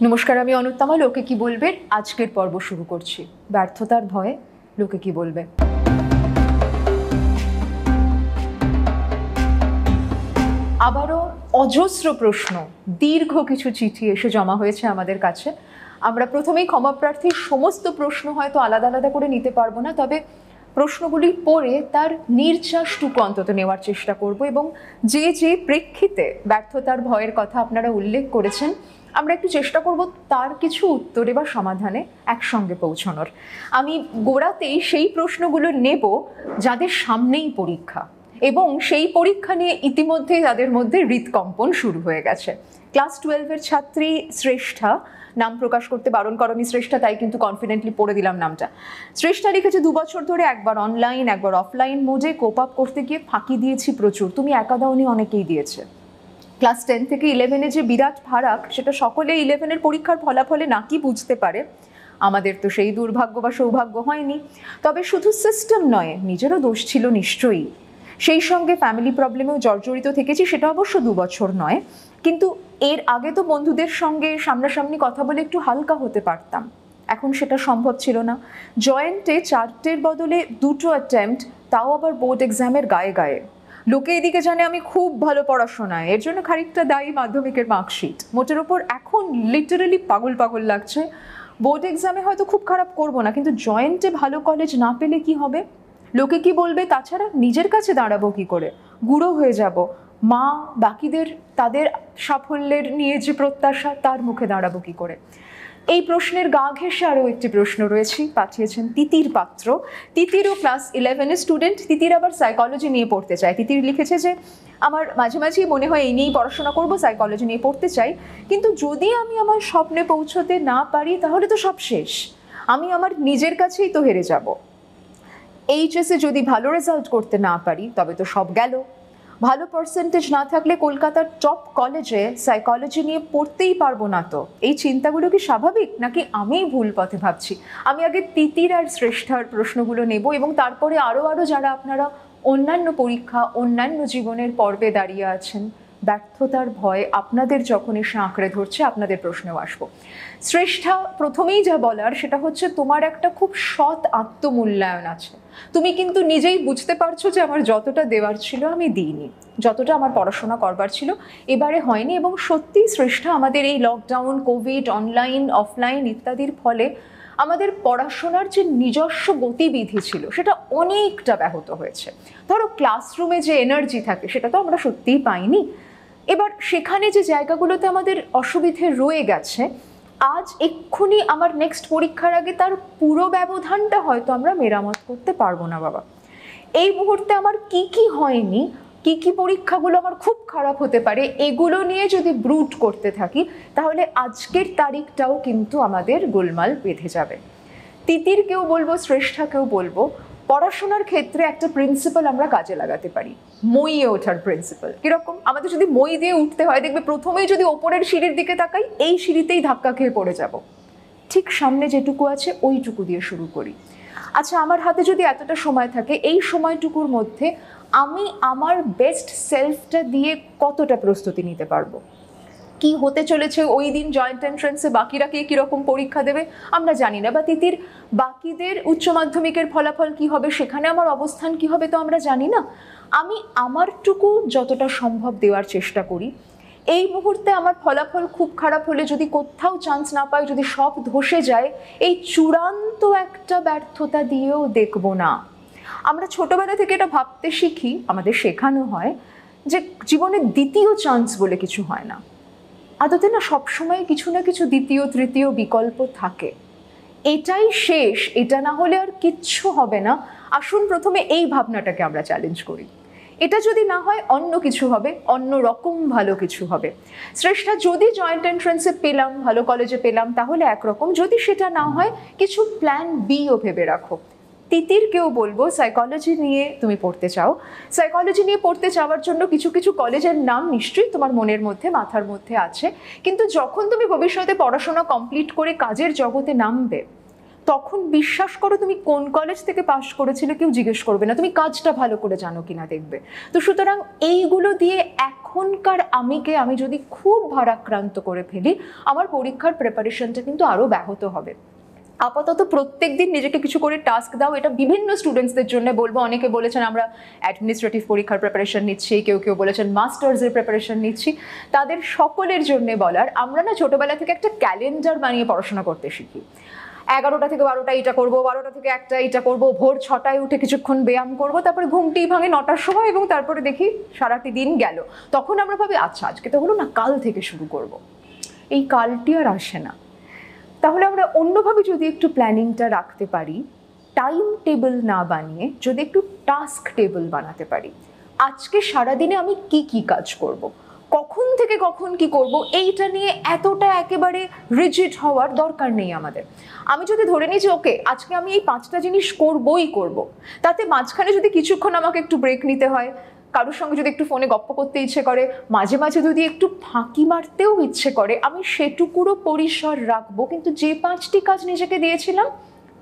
নমস্কার, আমি অনুত্তমা। লোকে কি বলবে আজকের পর্ব শুরু করছি। ব্যর্থতার ভয়ে লোকে কি বলবে। আবারও অজস্র প্রশ্ন, দীর্ঘ কিছু চিঠি এসে জমা হয়েছে আমাদের কাছে। আমরা প্রথমেই ক্ষমাপ্রার্থী, সমস্ত প্রশ্ন হয়তো আলাদা আলাদা করে নিতে পারবো না, তবে প্রশ্নগুলি পড়ে তার নির্যাসটুকু অন্তত নেওয়ার চেষ্টা করব এবং যে যে প্রেক্ষিতে ব্যর্থতার ভয়ের কথা আপনারা উল্লেখ করেছেন, আমরা একটু চেষ্টা করব তার কিছু উত্তরে বা সমাধানে একসঙ্গে পৌঁছানোর। আমি গোড়াতেই সেই প্রশ্নগুলো নেব যাদের সামনেই পরীক্ষা, এবং সেই পরীক্ষা নিয়ে ইতিমধ্যেই তাদের মধ্যে হৃদকম্পন শুরু হয়ে গেছে। ক্লাস 12-এর ছাত্রী শ্রেষ্ঠা, নাম প্রকাশ করতে বারণ করনি শ্রেষ্ঠা, তাই কিন্তু কনফিডেন্টলি পড়ে দিলাম নামটা। শ্রেষ্ঠা লিখেছে, 2 বছর ধরে একবার অনলাইন একবার অফলাইন মোডে কোপ আপ করতে গিয়ে ফাঁকি দিয়েছি প্রচুর। তুমি একা দাওনি, অনেকেই দিয়েছে। ক্লাস 10 থেকে 11-এ যে বিরাট ফারাক, সেটা সকলে 11-এর পরীক্ষার ফলাফলে নাকি বুঝতে পারে। আমাদের তো সেই দুর্ভাগ্য বা সৌভাগ্য হয়নি। তবে শুধু সিস্টেম নয়, নিজেরও দোষ ছিল নিশ্চয়ই। সেই সঙ্গে ফ্যামিলি প্রবলেমেও জর্জরিত থেকেছি, সেটা অবশ্য 2 বছর নয়। কিন্তু এর আগে তো বন্ধুদের সঙ্গে সামনাসামনি কথা বলে একটু হালকা হতে পারতাম, এখন সেটা সম্ভব ছিল না। জয়েন্টে 4টের বদলে 2টো অ্যাটেম্প্ট, তাও আবার বোর্ড এক্সামের গায়ে গায়ে। লোকে এদিকে জানে আমি খুব ভালো পড়াশোনায়, এর জন্য খানিকটা দায়ী মাধ্যমিকের মার্কশিট। মোটের ওপর এখন লিটারালি পাগল পাগল লাগছে। বোর্ড এক্সামে হয়তো খুব খারাপ করব না, কিন্তু জয়েন্টে ভালো কলেজ না পেলে কি হবে? লোকে কি বলবে? তাছাড়া নিজের কাছে দাঁড়াবো কি করে? গুঁড়ো হয়ে যাব। মা বাকিদের তাদের সাফল্যের নিয়ে যে প্রত্যাশা, তার মুখে দাঁড়াবো কি করে? এই প্রশ্নের গা ঘেঁষে আরও একটি প্রশ্ন রয়েছে, পাঠিয়েছেন তিতির পাত্র। তিতিরও ক্লাস 11-এর স্টুডেন্ট। তিতির আবার সাইকোলজি নিয়ে পড়তে চায়। তিতির লিখেছে যে, আমার মাঝে মাঝেই মনে হয় এই নিয়েই পড়াশোনা করব, সাইকোলজি নিয়ে পড়তে চাই, কিন্তু যদি আমি আমার স্বপ্নে পৌঁছতে না পারি তাহলে তো সব শেষ। আমি আমার নিজের কাছেই তো হেরে যাব। এইচএসে যদি ভালো রেজাল্ট করতে না পারি তবে তো সব গেল। ভালো পার্সেন্টেজ না থাকলে কলকাতার টপ কলেজে সাইকোলজি নিয়ে পড়তেই পারবো না। তো এই চিন্তাগুলো কি স্বাভাবিক, নাকি আমিই ভুল পথে ভাবছি? আমি আগে তিতির আর শ্রেষ্ঠার প্রশ্নগুলো নেব এবং তারপরে আরও যারা আপনারা অন্যান্য পরীক্ষা, অন্যান্য জীবনের পর্বে দাঁড়িয়ে আছেন, ব্যর্থতার ভয় আপনাদের যখন এসে আঁকড়ে ধরছে, আপনাদের প্রশ্নেও আসবো। শ্রেষ্ঠা, প্রথমেই যা বলার সেটা হচ্ছে, তোমার একটা খুব সৎ আত্মমূল্যায়ন আছে। তুমি কিন্তু নিজেই বুঝতে পারছো যে আমার যতটা দেওয়ার ছিল আমি দিইনি, যতটা আমার পড়াশোনা করবার ছিল এবারে হয়নি। এবং সত্যিই শ্রেষ্ঠা, আমাদের এই লকডাউন, কোভিড, অনলাইন অফলাইন ইত্যাদির ফলে আমাদের পড়াশোনার যে নিজস্ব গতিবিধি ছিল সেটা অনেকটা ব্যাহত হয়েছে। ধরো ক্লাসরুমে যে এনার্জি থাকে সেটা তো আমরা সত্যিই পাইনি। এবার সেখানে যে জায়গাগুলোতে আমাদের অসুবিধে রয়ে গেছে, আজ এক্ষুনি আমার নেক্সট পরীক্ষার আগে তার পুরো ব্যবধানটা হয়তো আমরা মেরামত করতে পারবো না বাবা। এই মুহূর্তে আমার কি কি হয়নি, কি কি পরীক্ষাগুলো আমার খুব খারাপ হতে পারে, এগুলো নিয়ে যদি ব্রুট করতে থাকি তাহলে আজকের তারিখটাও কিন্তু আমাদের গোলমাল বেঁধে যাবে। তিতিরকেও বলবো, শ্রেষ্ঠাকেও বলবো, পড়াশোনার ক্ষেত্রে একটা প্রিন্সিপাল আমরা কাজে লাগাতে পারি, মইয়ে ওঠার প্রিন্সিপাল। কিরকম? আমাদের যদি মই দিয়ে উঠতে হয়, দেখবে প্রথমেই যদি ওপরের সিঁড়ির দিকে তাকাই, এই সিঁড়িতেই ধাক্কা খেয়ে পড়ে যাব। ঠিক সামনে যেটুকু আছে ওইটুকু দিয়ে শুরু করি। আচ্ছা, আমার হাতে যদি এতটা সময় থাকে, এই সময়টুকুর মধ্যে আমি আমার বেস্ট সেলফটা দিয়ে কতটা প্রস্তুতি নিতে পারবো? কি হতে চলেছে ওই দিন জয়েন্ট এন্ট্রান্সে, বাকিরা কে কীরকম পরীক্ষা দেবে আমরা জানি না, বা তিতির বাকিদের উচ্চ মাধ্যমিকের ফলাফল কি হবে, সেখানে আমার অবস্থান কি হবে তো আমরা জানি না। আমি আমারটুকু যতটা সম্ভব দেওয়ার চেষ্টা করি। এই মুহূর্তে আমার ফলাফল খুব খারাপ হলে, যদি কোথাও চান্স না পাই, যদি সব ধসে যায়, এই চূড়ান্ত একটা ব্যর্থতা দিয়েও দেখব না। আমরা ছোটবেলা থেকে এটা ভাবতে শিখি, আমাদের শেখানো হয় যে জীবনে দ্বিতীয় চান্স বলে কিছু হয় না। আদতে না, সবসময় কিছু না কিছু দ্বিতীয় তৃতীয় বিকল্প থাকে। এটাই শেষ, এটা না হলে আর কিচ্ছু হবে না। আসুন প্রথমে এই ভাবনাটাকে আমরা চ্যালেঞ্জ করি। এটা যদি না হয় অন্য কিছু হবে, অন্য রকম ভালো কিছু হবে। শ্রেষ্ঠা, যদি জয়েন্ট এন্ট্রান্সে পেলাম, ভালো কলেজে পেলাম, তাহলে একরকম। যদি সেটা না হয়, কিছু প্ল্যান বিও ভেবে রাখো। তিতিরকেও বলবো, সাইকোলজি নিয়ে তুমি পড়তে চাও, সাইকোলজি নিয়ে পড়তে চাওয়ার জন্য কিছু কিছু কলেজের নাম নিশ্চয়ই তোমার মনের মধ্যে, মাথার মধ্যে আছে। কিন্তু যখন তুমি ভবিষ্যতে পড়াশোনা কমপ্লিট করে কাজের জগতে নামবে, তখন বিশ্বাস করো তুমি কোন কলেজ থেকে পাশ করেছিলে কেউ জিজ্ঞেস করবে না, তুমি কাজটা ভালো করে জানো কিনা দেখবে। তো সুতরাং এইগুলো দিয়ে এখনকার আমি যদি খুব ভারাক্রান্ত করে ফেলি, আমার পরীক্ষার প্রিপারেশনটা কিন্তু আরও ব্যাহত হবে। আপাতত প্রত্যেক দিন নিজেকে কিছু করে টাস্ক দাও। এটা বিভিন্ন স্টুডেন্টসদের জন্য বলবো। অনেকে বলেছেন আমরা অ্যাডমিনিস্ট্রেটিভ পরীক্ষার প্রিপারেশন নিচ্ছি, কেউ কেউ বলেছেন মাস্টার্সের প্রিপারেশন নিচ্ছি। তাদের সকলের জন্য বলার, আমরা না ছোটবেলা থেকে একটা ক্যালেন্ডার বানিয়ে পড়াশোনা করতে শিখি। 11টা থেকে 12টা এটা করবো, 12টা থেকে 1টা এটা করবো, ভোর 6টায় উঠে কিছুক্ষণ ব্যায়াম করবো, তারপরে ঘুমটি ভাঙে 9টার সময়, এবং তারপরে দেখি সারাটি দিন গেল। তখন আমরা ভাবি আচ্ছা আজকে তো হলো না, কাল থেকে শুরু করব। এই কালটি আর আসে না। তাহলে আমরা অন্যভাবে যদি একটু প্ল্যানিংটা রাখতে পারি, টাইম টেবিল না বানিয়ে যদি একটু টাস্ক টেবিল বানাতে পারি, আজকে সারাদিনে আমি কি কি কাজ করব, কখন থেকে কখন কি করব, এইটা নিয়ে এতটা একেবারে রিজিড হওয়ার দরকার নেই আমাদের। আমি যদি ধরে নিই যে ওকে আজকে আমি এই 5টা জিনিস করবই করব, তাতে মাঝখানে যদি কিছুক্ষণ আমাকে একটু ব্রেক নিতে হয়, কারোর সঙ্গে যদি একটু ফোনে গপ্প করতে ইচ্ছে করে, মাঝে মাঝে যদি একটু ফাঁকি মারতেও ইচ্ছে করে, আমি সেটুকুরও পরিসর রাখবো। কিন্তু যে 5টি কাজ নিজেকে দিয়েছিলাম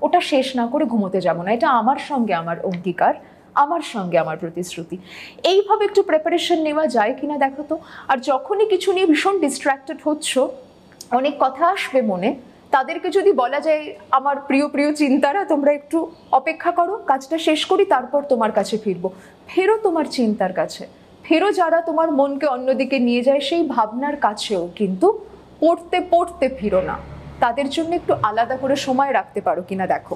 ওটা শেষ না করে ঘুমোতে যাব না। এটা আমার সঙ্গে আমার অঙ্গীকার, আমার সঙ্গে আমার প্রতিশ্রুতি। এইভাবে একটু প্রিপারেশন নেওয়া যায় কিনা দেখো তো। আর যখনই কিছু নিয়ে ভীষণ ডিস্ট্র্যাক্টেড হচ্ছ, অনেক কথা আসবে মনে, তাদেরকে যদি বলা যায় আমার প্রিয় প্রিয় চিন্তারা তোমরা একটু অপেক্ষা করো, কাজটা শেষ করি তারপর তোমার কাছে ফিরবো। ফেরো তোমার চিন্তার কাছে, ফেরো যারা তোমার মনকে অন্যদিকে নিয়ে যায় সেই ভাবনার কাছেও, কিন্তু পড়তে পড়তে ফিরো না। তাদের জন্য একটু আলাদা করে সময় রাখতে পারো কিনা দেখো।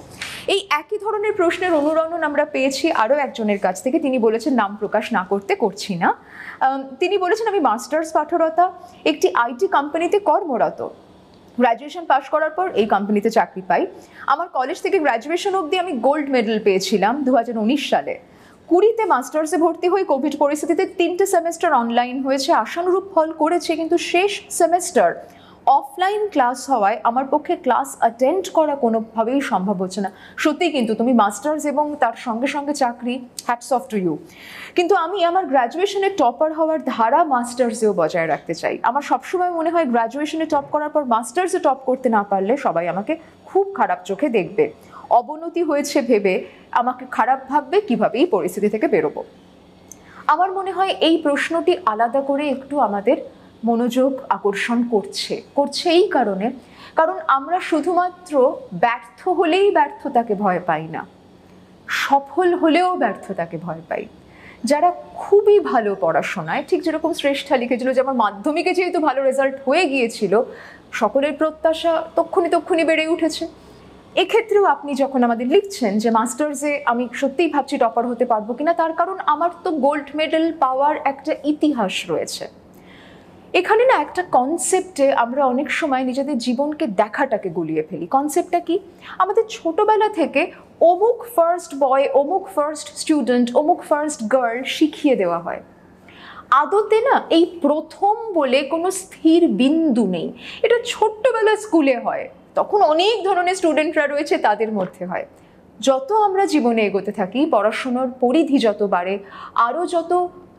এই একই ধরনের প্রশ্নের অনুরণন আমরা পেয়েছি আরও একজনের কাছ থেকে। তিনি বলেছেন, নাম প্রকাশ না করতে করছি না, তিনি বলেছেন আমি মাস্টার্স পাঠরতা, একটি আইটি কোম্পানিতে কর্মরত। গ্র্যাজুয়েশন পাশ করার পর এই কোম্পানিতে চাকরি পাই। আমার কলেজ থেকে গ্র্যাজুয়েশন অবধি আমি গোল্ড মেডেল পেয়েছিলাম 2019 সালে। 20তে মাস্টার্সে ভর্তি হয়ে কোভিড পরিস্থিতিতে 3টে সেমেস্টার অনলাইন হয়েছে, আশানুরূপ ফল করেছে, কিন্তু শেষ সেমেস্টার অফলাইন ক্লাস হওয়ায় আমার পক্ষে ক্লাস অ্যাটেন্ড করা কোনোভাবেই সম্ভব হচ্ছে না। সত্যিই কিন্তু তুমি মাস্টার্স এবং তার সঙ্গে সঙ্গে চাকরি, হ্যাটস অফ টু ইউ। কিন্তু আমি আমার গ্র্যাজুয়েশনে টপার হওয়ার ধারা মাস্টার্সেও বজায় রাখতে চাই। আমার সবসময় মনে হয় গ্র্যাজুয়েশনে টপ করার পর মাস্টার্সে টপ করতে না পারলে সবাই আমাকে খুব খারাপ চোখে দেখবে, অবনতি হয়েছে ভেবে আমাকে খারাপ ভাববে, কীভাবে এই পরিস্থিতি থেকে বেরোবো। আমার মনে হয় এই প্রশ্নটি আলাদা করে একটু আমাদের মনোযোগ আকর্ষণ করছে এই কারণ আমরা শুধুমাত্র ব্যর্থ হলেই ব্যর্থতাকে ভয় পাই না, সফল হলেও ব্যর্থতাকে ভয় পাই। যারা খুবই ভালো পড়াশোনায়, ঠিক যেরকম শ্রেষ্ঠা লিখেছিল যে আমার মাধ্যমিকে যেহেতু ভালো রেজাল্ট হয়ে গিয়েছিল, সকলের প্রত্যাশা তক্ষুনি বেড়ে উঠেছে। এক্ষেত্রেও আপনি যখন আমাদের লিখছেন যে মাস্টার্সে আমি সত্যিই ভাবছি টপার হতে পারবো কিনা, তার কারণ আমার তো গোল্ড মেডেল পাওয়ার একটা ইতিহাস রয়েছে। এখানে না একটা কনসেপ্টে আমরা অনেক সময় নিজেদের জীবনকে দেখাটাকে গুলিয়ে ফেলি। কনসেপ্টটা কি? আমাদের ছোটবেলা থেকে অমুক ফার্স্ট বয়, অমুক ফার্স্ট স্টুডেন্ট, অমুক ফার্স্ট গার্ল শিখিয়ে দেওয়া হয়। আদতে না এই প্রথম বলে কোনো স্থির বিন্দু নেই। এটা ছোট্টবেলা স্কুলে হয়, তখন অনেক ধরনের স্টুডেন্টরা রয়েছে, তাদের মধ্যে হয়। যত আমরা জীবনে এগোতে থাকি, পড়াশুনোর পরিধি যত বাড়ে, আরও যত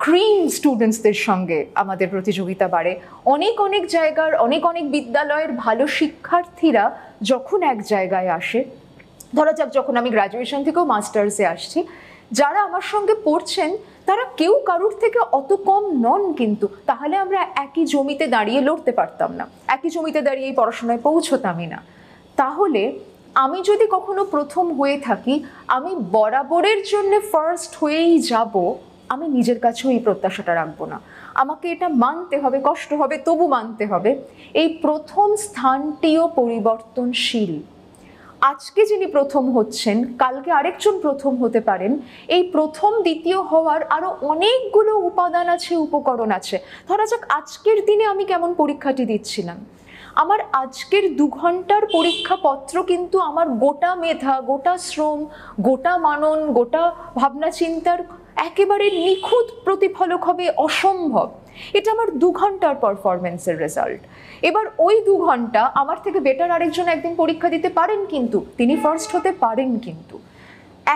ক্রিম স্টুডেন্টসদের সঙ্গে আমাদের প্রতিযোগিতা বাড়ে, অনেক জায়গার অনেক বিদ্যালয়ের ভালো শিক্ষার্থীরা যখন এক জায়গায় আসে, ধরা যাক যখন আমি গ্র্যাজুয়েশন থেকেও মাস্টার্সে আসছি, যারা আমার সঙ্গে পড়ছেন তারা কেউ কারুর থেকে অত কম নন, কিন্তু তাহলে আমরা একই জমিতে দাঁড়িয়ে লড়তে পারতাম না, একই জমিতে দাঁড়িয়ে এই পড়াশোনায় পৌঁছতামই না। তাহলে আমি যদি কখনো প্রথম হয়ে থাকি, আমি বরাবরের জন্য ফার্স্ট হয়েই যাব, আমি নিজের কাছেও এই প্রত্যাশাটা রাখবো না। আমাকে এটা মানতে হবে, কষ্ট হবে, তবু মানতে হবে এই প্রথম স্থানটিও পরিবর্তনশীল। আজকে যিনি প্রথম হচ্ছেন, কালকে আরেকজন প্রথম হতে পারেন। এই প্রথম দ্বিতীয় হওয়ার আরও অনেকগুলো উপাদান আছে, উপকরণ আছে। ধরা যাক আজকের দিনে আমি কেমন পরীক্ষাটি দিচ্ছিলাম, আমার আজকের 2 ঘন্টার পরীক্ষাপত্র কিন্তু আমার গোটা মেধা, গোটা শ্রম, গোটা মানন, গোটা ভাবনা চিন্তার একেবারে নিখুঁত প্রতিফলক হবে অসম্ভব। এটা আমার 2 ঘন্টার পারফরমেন্সের রেজাল্ট। এবার ওই 2 ঘন্টা আমার থেকে বেটার আরেকজন একদিন পরীক্ষা দিতে পারেন, কিন্তু তিনি ফার্স্ট হতে পারেন। কিন্তু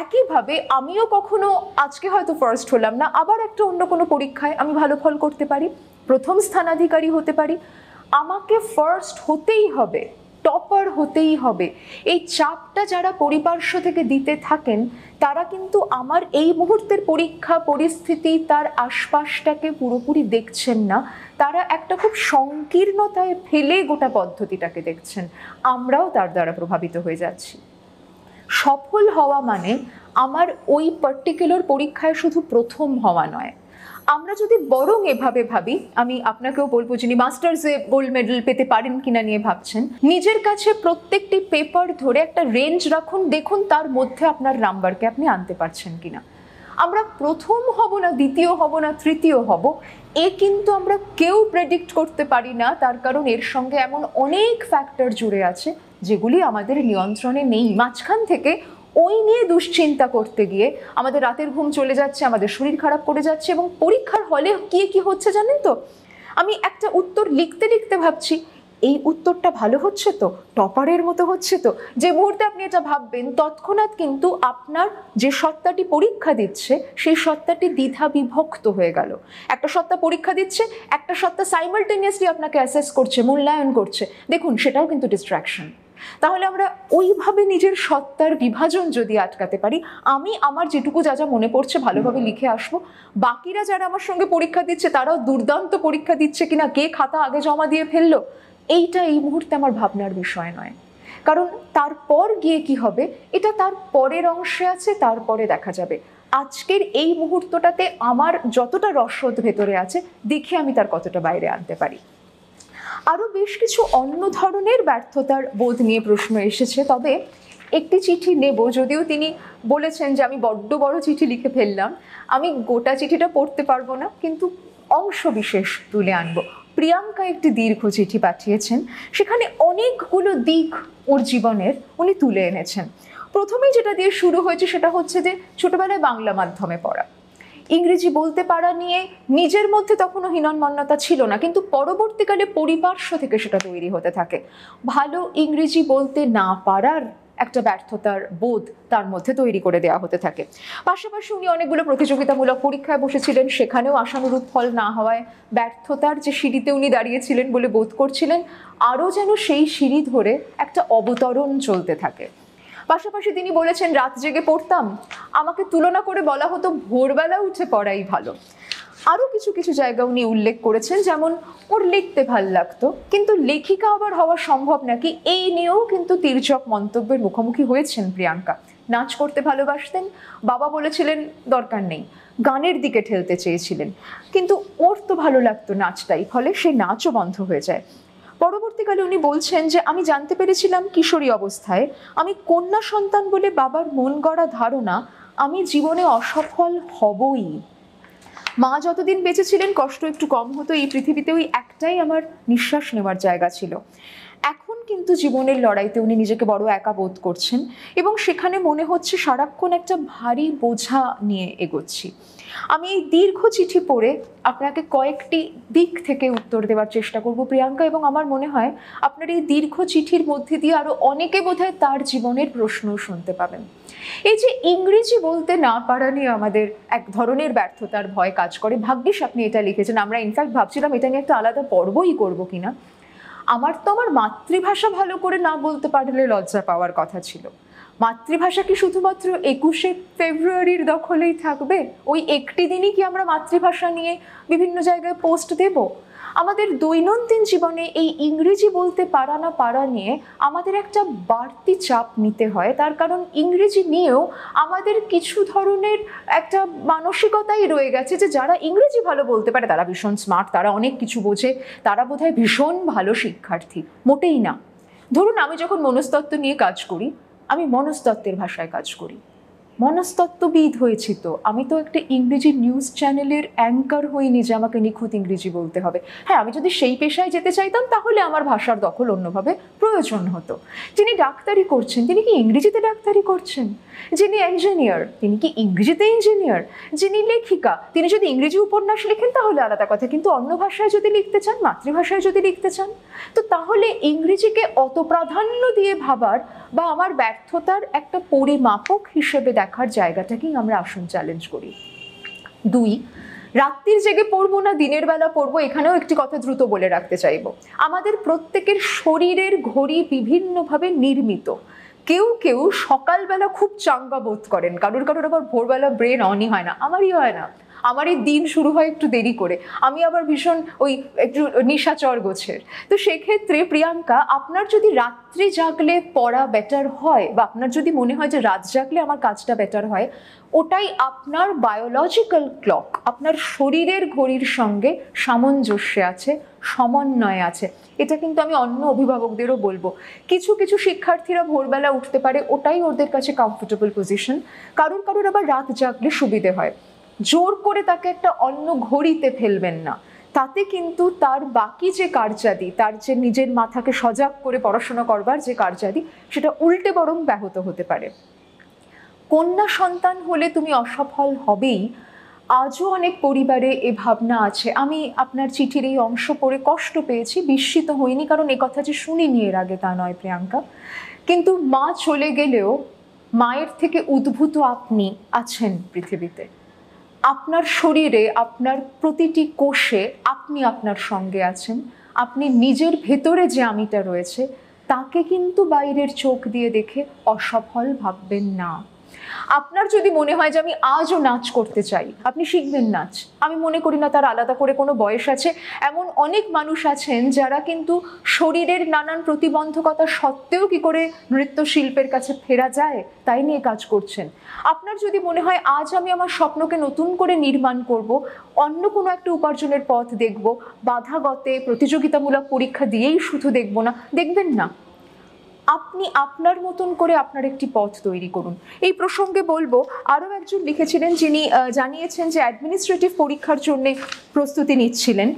একইভাবে আমিও কখনো আজকে হয়তো ফার্স্ট হলাম না, আবার একটা অন্য কোনো পরীক্ষায় আমি ভালো ফল করতে পারি, প্রথম স্থানাধিকারী হতে পারি। আমাকে ফার্স্ট হতেই হবে, টপার হতেই হবে, এই চাপটা যারা পরিপার্শ্ব থেকে দিতে থাকেন তারা কিন্তু আমার এই মুহূর্তের পরীক্ষা পরিস্থিতি তার আশপাশটাকে পুরোপুরি দেখছেন না, তারা একটা খুব সংকীর্ণতায় ফেলে গোটা পদ্ধতিটাকে দেখছেন। আমরাও তার দ্বারা প্রভাবিত হয়ে যাচ্ছি। সফল হওয়া মানে আমার ওই পার্টিকুলার পরীক্ষায় শুধু প্রথম হওয়া নয়। আমরা যদি বরং এভাবে ভাবি, আমি আপনাকেও বলবো যিনি মাস্টার্সে গোল্ড মেডেল পেতে পারেন কিনা নিয়ে ভাবছেন, নিজের কাছে প্রত্যেকটি পেপার ধরে একটা রেঞ্জ রাখুন, দেখুন তার মধ্যে আপনার নাম্বারকে আপনি আনতে পারছেন কিনা। আমরা প্রথম হব না, দ্বিতীয় হব না, তৃতীয় হব, এ কিন্তু আমরা কেউ প্রেডিক্ট করতে পারি না। তার কারণ এর সঙ্গে এমন অনেক ফ্যাক্টর জুড়ে আছে যেগুলি আমাদের নিয়ন্ত্রণে নেই। মাঝখান থেকে ওই নিয়ে দুশ্চিন্তা করতে গিয়ে আমাদের রাতের ঘুম চলে যাচ্ছে, আমাদের শরীর খারাপ করে যাচ্ছে, এবং পরীক্ষার হলে কি হচ্ছে জানেন তো, আমি একটা উত্তর লিখতে লিখতে ভাবছি এই উত্তরটা ভালো হচ্ছে তো, টপারের মতো হচ্ছে তো। যে মুহূর্তে আপনি এটা ভাববেন তৎক্ষণাৎ কিন্তু আপনার যে সত্তাটি পরীক্ষা দিচ্ছে সেই সত্তাটি দ্বিধা বিভক্ত হয়ে গেল। একটা সত্তা পরীক্ষা দিচ্ছে, একটা সত্তা সাইমালটেনিয়াসলি আপনাকে অ্যাসেস করছে, মূল্যায়ন করছে। দেখুন সেটাও কিন্তু ডিস্ট্রাকশন। তাহলে আমরা ওইভাবে নিজের সত্তার বিভাজন যদি আটকাতে পারি, আমি আমার যেটুকু যা যা মনে পড়ছে ভালোভাবে লিখে আসবো, বাকিরা যারা আমার সঙ্গে পরীক্ষা দিচ্ছে তারাও দুর্দান্ত পরীক্ষা দিচ্ছে কিনা, কে খাতা আগে জমা দিয়ে ফেললো, এইটা এই মুহূর্তে আমার ভাবনার বিষয় নয়। কারণ তারপর গিয়ে কি হবে এটা তার পরের অংশে আছে, তারপরে দেখা যাবে। আজকের এই মুহূর্তটাতে আমার যতটা রসদ ভেতরে আছে দেখি আমি তার কতটা বাইরে আনতে পারি। আরও বেশ কিছু অন্য ধরনের ব্যর্থতার বোধ নিয়ে প্রশ্ন এসেছে, তবে একটি চিঠি নেব, যদিও তিনি বলেছেন যে আমি বড্ড বড় চিঠি লিখে ফেললাম, আমি গোটা চিঠিটা পড়তে পারবো না, কিন্তু অংশ বিশেষ তুলে আনবো। প্রিয়াঙ্কা একটি দীর্ঘ চিঠি পাঠিয়েছেন, সেখানে অনেকগুলো দিক ওর জীবনের উনি তুলে এনেছেন। প্রথমেই যেটা দিয়ে শুরু হয়েছে সেটা হচ্ছে যে ছোটবেলায় বাংলা মাধ্যমে পড়া, ইংরেজি বলতে পারা নিয়ে নিজের মধ্যে তখনও হীনম্মন্যতা ছিল না, কিন্তু পরবর্তীকালে পরিপার্শ্ব থেকে সেটা তৈরি হতে থাকে। ভালো ইংরেজি বলতে না পারার একটা ব্যর্থতার বোধ তার মধ্যে তৈরি করে দেওয়া হতে থাকে। পাশাপাশি উনি অনেকগুলো প্রতিযোগিতামূলক পরীক্ষায় বসেছিলেন, সেখানেও আশানুরূপ ফল না হওয়ায় ব্যর্থতার যে সিঁড়িতে উনি দাঁড়িয়েছিলেন বলে বোধ করছিলেন, আরও যেন সেই সিঁড়ি ধরে একটা অবতরণ চলতে থাকে। পাশাপাশি তিনি বলেছেন রাত জেগে পড়তাম, আমাকে তুলনা করে বলা হতো ভোরবেলা উঠে পড়াই ভালো। আরও কিছু কিছু জায়গা উনি উল্লেখ করেছেন, যেমন ওর লিখতে ভাল লাগতো কিন্তু লেখিকা আবার হওয়া সম্ভব নাকি, এই নিয়েও কিন্তু তির্যক মন্তব্যের মুখোমুখি হয়েছেন প্রিয়াঙ্কা। নাচ করতে ভালোবাসতেন, বাবা বলেছিলেন দরকার নেই, গানের দিকে ঠেলতে চেয়েছিলেন, কিন্তু ওর তো ভালো লাগতো নাচটাই, ফলে সেই নাচও বন্ধ হয়ে যায়। পরবর্তীকালে উনি বলছেন যে আমি জানতে পেরেছিলাম কিশোরী অবস্থায় আমি কন্যা সন্তান বলে বাবার মন গড়া ধারণা আমি জীবনে অসফল হবই। মা যতদিন বেঁচে ছিলেন কষ্ট একটু কম হতো, এই পৃথিবীতে ওই একটাই আমার নিঃশ্বাস নেওয়ার জায়গা ছিল। এখন কিন্তু জীবনের লড়াইতে উনি নিজেকে বড় একা বোধ করছেন এবং সেখানে মনে হচ্ছে সারাক্ষণ একটা ভারী বোঝা নিয়ে এগোচ্ছি। আমি এই দীর্ঘ চিঠি পড়ে আপনাকে কয়েকটি দিক থেকে উত্তর দেওয়ার চেষ্টা করব প্রিয়াঙ্কা, এবং আমার মনে হয় আপনার এই দীর্ঘ চিঠির মধ্যে দিয়ে আরও অনেকে বোধহয় তার জীবনের প্রশ্ন শুনতে পাবেন। এই যে ইংরেজি বলতে না পারা নিয়ে আমাদের এক ধরনের ব্যর্থতার ভয় কাজ করে, ভাগ্যিস আপনি এটা লিখেছেন। আমরা ইনফ্যাক্ট ভাবছিলাম এটা নিয়ে একটা আলাদা পর্বই করবো কিনা। আমার তো আমার মাতৃভাষা ভালো করে না বলতে পারলে লজ্জা পাওয়ার কথা ছিল। মাতৃভাষা কি শুধুমাত্র 21শে ফেব্রুয়ারির দখলেই থাকবে? ওই একটি দিনই কি আমরা মাতৃভাষা নিয়ে বিভিন্ন জায়গায় পোস্ট দেব? আমাদের দৈনন্দিন জীবনে এই ইংরেজি বলতে পারা না পারা নিয়ে আমাদের একটা বাড়তি চাপ নিতে হয়, তার কারণ ইংরেজি নিয়েও আমাদের কিছু ধরনের একটা মানসিকতাই রয়ে গেছে যে যারা ইংরেজি ভালো বলতে পারে তারা ভীষণ স্মার্ট, তারা অনেক কিছু বোঝে, তারা বোধহয় ভীষণ ভালো শিক্ষার্থী। মোটেই না। ধরুন আমি যখন মনস্তত্ত্ব নিয়ে কাজ করি, আমি মনস্তত্ত্বের ভাষায় কাজ করি, মনস্তত্ত্ববিদ হয়েছি, তো আমি তো একটা ইংরেজি নিউজ চ্যানেলের অ্যাঙ্কার হইনি যে আমাকে নিখুঁত ইংরেজি বলতে হবে। হ্যাঁ, আমি যদি সেই পেশায় যেতে চাইতাম তাহলে আমার ভাষার দখল অন্যভাবে প্রয়োজন হতো। যিনি ডাক্তারি করছেন তিনি কি ইংরেজিতে ডাক্তারি করছেন? যিনি ইঞ্জিনিয়ার তিনি কি ইংরেজিতে ইঞ্জিনিয়ার? যিনি লেখিকা তিনি যদি ইংরেজি উপন্যাস লেখেন তাহলে আলাদা কথা, কিন্তু অন্য ভাষায় যদি লিখতে চান, মাতৃভাষায় যদি লিখতে চান, তো তাহলে ইংরেজিকে অত প্রাধান্য দিয়ে ভাবার বা আমার ব্যর্থতার একটা পরিমাপক হিসেবে দেখার জায়গাটাকেই আমরা আসল চ্যালেঞ্জ করি। 2, রাত্রির জেগে পড়বো না দিনের বেলা পড়বো, এখানেও একটি কথা দ্রুত বলে রাখতে চাইবো। আমাদের প্রত্যেকের শরীরের ঘড়ি বিভিন্নভাবে নির্মিত। কেউ কেউ সকালবেলা খুব চাঙ্গা বোধ করেন, কারোর কারোর আবার ভোরবেলা ব্রেন অনই হয় না, আমারই হয় না। আমার এই দিন শুরু হয় একটু দেরি করে, আমি আবার ভীষণ ওই একটু নিশাচর গোছের। তো সেক্ষেত্রে প্রিয়াঙ্কা, আপনার যদি রাত্রি জাগলে পড়া বেটার হয়, বা আপনার যদি মনে হয় যে রাত জাগলে আমার কাজটা বেটার হয়, ওটাই আপনার বায়োলজিক্যাল ক্লক, আপনার শরীরের ঘড়ির সঙ্গে সামঞ্জস্যে আছে, সমন্বয়ে আছে। এটা কিন্তু আমি অন্য অভিভাবকদেরও বলবো। কিছু কিছু শিক্ষার্থীরা ভোরবেলা উঠতে পারে, ওটাই ওদের কাছে কমফোর্টেবল পজিশন। কারোর কারোর আবার রাত জাগলে সুবিধে হয়। জোর করে তাকে একটা অন্য ঘড়িতে ফেলবেন না, তাতে কিন্তু তার বাকি যে কার্যাদি, তার যে নিজের মাথাকে সজাগ করে পড়াশোনা করবার যে কার্যাদি, সেটা উল্টে বরং ব্যাহত হতে পারে। কন্যা সন্তান হলে তুমি অসফল হবেই, আজও অনেক পরিবারে এ ভাবনা আছে। আমি আপনার চিঠির এই অংশ পড়ে কষ্ট পেয়েছি, বিস্মিত হইনি, কারণ এ কথা যে শুনিনি এর আগে তা নয় প্রিয়াঙ্কা। কিন্তু মা চলে গেলেও মায়ের থেকে উদ্ভূত আপনি আছেন পৃথিবীতে। আপনার শরীরে, আপনার প্রতিটি কোষে আপনি আপনার সঙ্গে আছেন। আপনি নিজের ভেতরে যে আমিটা রয়েছে, তাকে কিন্তু বাইরের চোখ দিয়ে দেখে অসফল ভাববেন না। আপনার যদি মনে হয় যে আমি আজও নাচ করতে চাই, আপনি শিখবেন নাচ। আমি মনে করি না তার আলাদা করে কোনো বয়স আছে। এমন অনেক মানুষ আছেন যারা কিন্তু শরীরের নানান প্রতিবন্ধকতা সত্ত্বেও কি করে নৃত্যশিল্পের কাছে ফেরা যায় তাই নিয়ে কাজ করছেন। আপনার যদি মনে হয় আজ আমি আমার স্বপ্নকে নতুন করে নির্মাণ করব, অন্য কোনো একটা উপার্জনের পথ দেখব, বাধাগতে প্রতিযোগিতামূলক পরীক্ষা দিয়েই শুধু দেখব না, দেখবেন না। আপনি আপনার মতন করে আপনার একটি পথ তৈরি করুন। এই প্রসঙ্গে বলবো, আরও একজন লিখেছিলেন যিনি জানিয়েছেন যে অ্যাডমিনিস্ট্রেটিভ পরীক্ষার জন্য প্রস্তুতি নিচ্ছিলেন,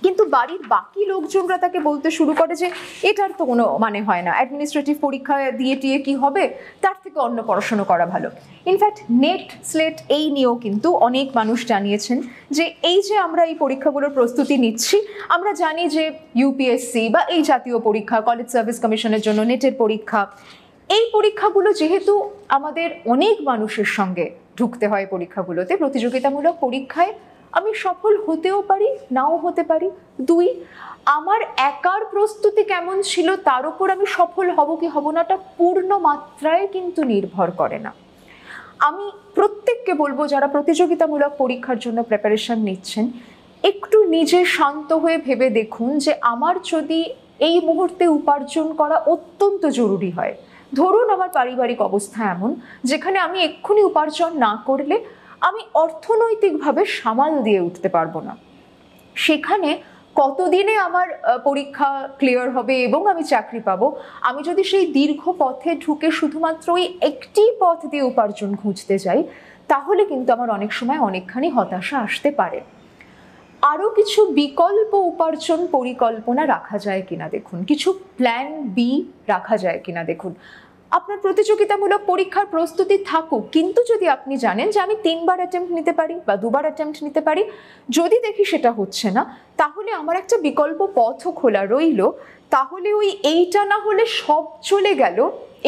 কিন্তু বাড়ির বাকি লোকজনরা তাকে বলতে শুরু করে যে এটার তো কোনো মানে হয় না, অ্যাডমিনিস্ট্রেটিভ পরীক্ষা দিয়ে টিয়ে কি হবে, তার থেকে অন্য পড়াশোনা করা ভালো। ইনফ্যাক্ট নেট স্লেট এই নিয়েও কিন্তু অনেক মানুষ জানিয়েছেন যে এই যে আমরা এই পরীক্ষাগুলোর প্রস্তুতি নিচ্ছি, আমরা জানি যে ইউপিএসসি বা এই জাতীয় পরীক্ষা, কলেজ সার্ভিস কমিশনের জন্য নেটের পরীক্ষা, এই পরীক্ষাগুলো যেহেতু আমাদের অনেক মানুষের সঙ্গে ঢুকতে হয় পরীক্ষাগুলোতে, প্রতিযোগিতামূলক পরীক্ষায় আমি সফল হতেও পারি, নাও হতে পারি। দুই, আমার একার প্রস্তুতি কেমন ছিল তার উপর আমি সফল হব কি হব নাটা পূর্ণ মাত্রায় কিন্তু নির্ভর করে না। আমি প্রত্যেককে বলবো যারা প্রতিযোগিতামূলক পরীক্ষার জন্য প্রিপারেশন নিচ্ছেন, একটু নিজে শান্ত হয়ে ভেবে দেখুন যে আমার যদি এই মুহূর্তে উপার্জন করা অত্যন্ত জরুরি হয়, ধরুন আমার পারিবারিক অবস্থা এমন যেখানে আমি এক্ষুনি উপার্জন না করলে আমি অর্থনৈতিকভাবে সামাল দিয়ে উঠতে পারবো না, সেখানে কতদিনে আমার পরীক্ষা ক্লিয়ার হবে এবং আমি চাকরি পাবো, আমি যদি সেই দীর্ঘ পথে ঢুকে শুধুমাত্র ওই একটি পথ দিয়ে উপার্জন খুঁজতে যাই, তাহলে কিন্তু আমার অনেক সময় অনেকখানি হতাশা আসতে পারে। আরও কিছু বিকল্প উপার্জন পরিকল্পনা রাখা যায় কিনা দেখুন, কিছু প্ল্যান বি রাখা যায় কিনা দেখুন। আপনার প্রতিযোগিতামূলক পরীক্ষার প্রস্তুতি থাকুক, কিন্তু যদি আপনি জানেন যে আমি 3বার অ্যাটেম্প্ট নিতে পারি বা 2বার অ্যাটেম্প্ট নিতে পারি, যদি দেখি সেটা হচ্ছে না, তাহলে আমার একটা বিকল্প পথও খোলা রইল। তাহলে ওই এইটা না হলে সব চলে গেল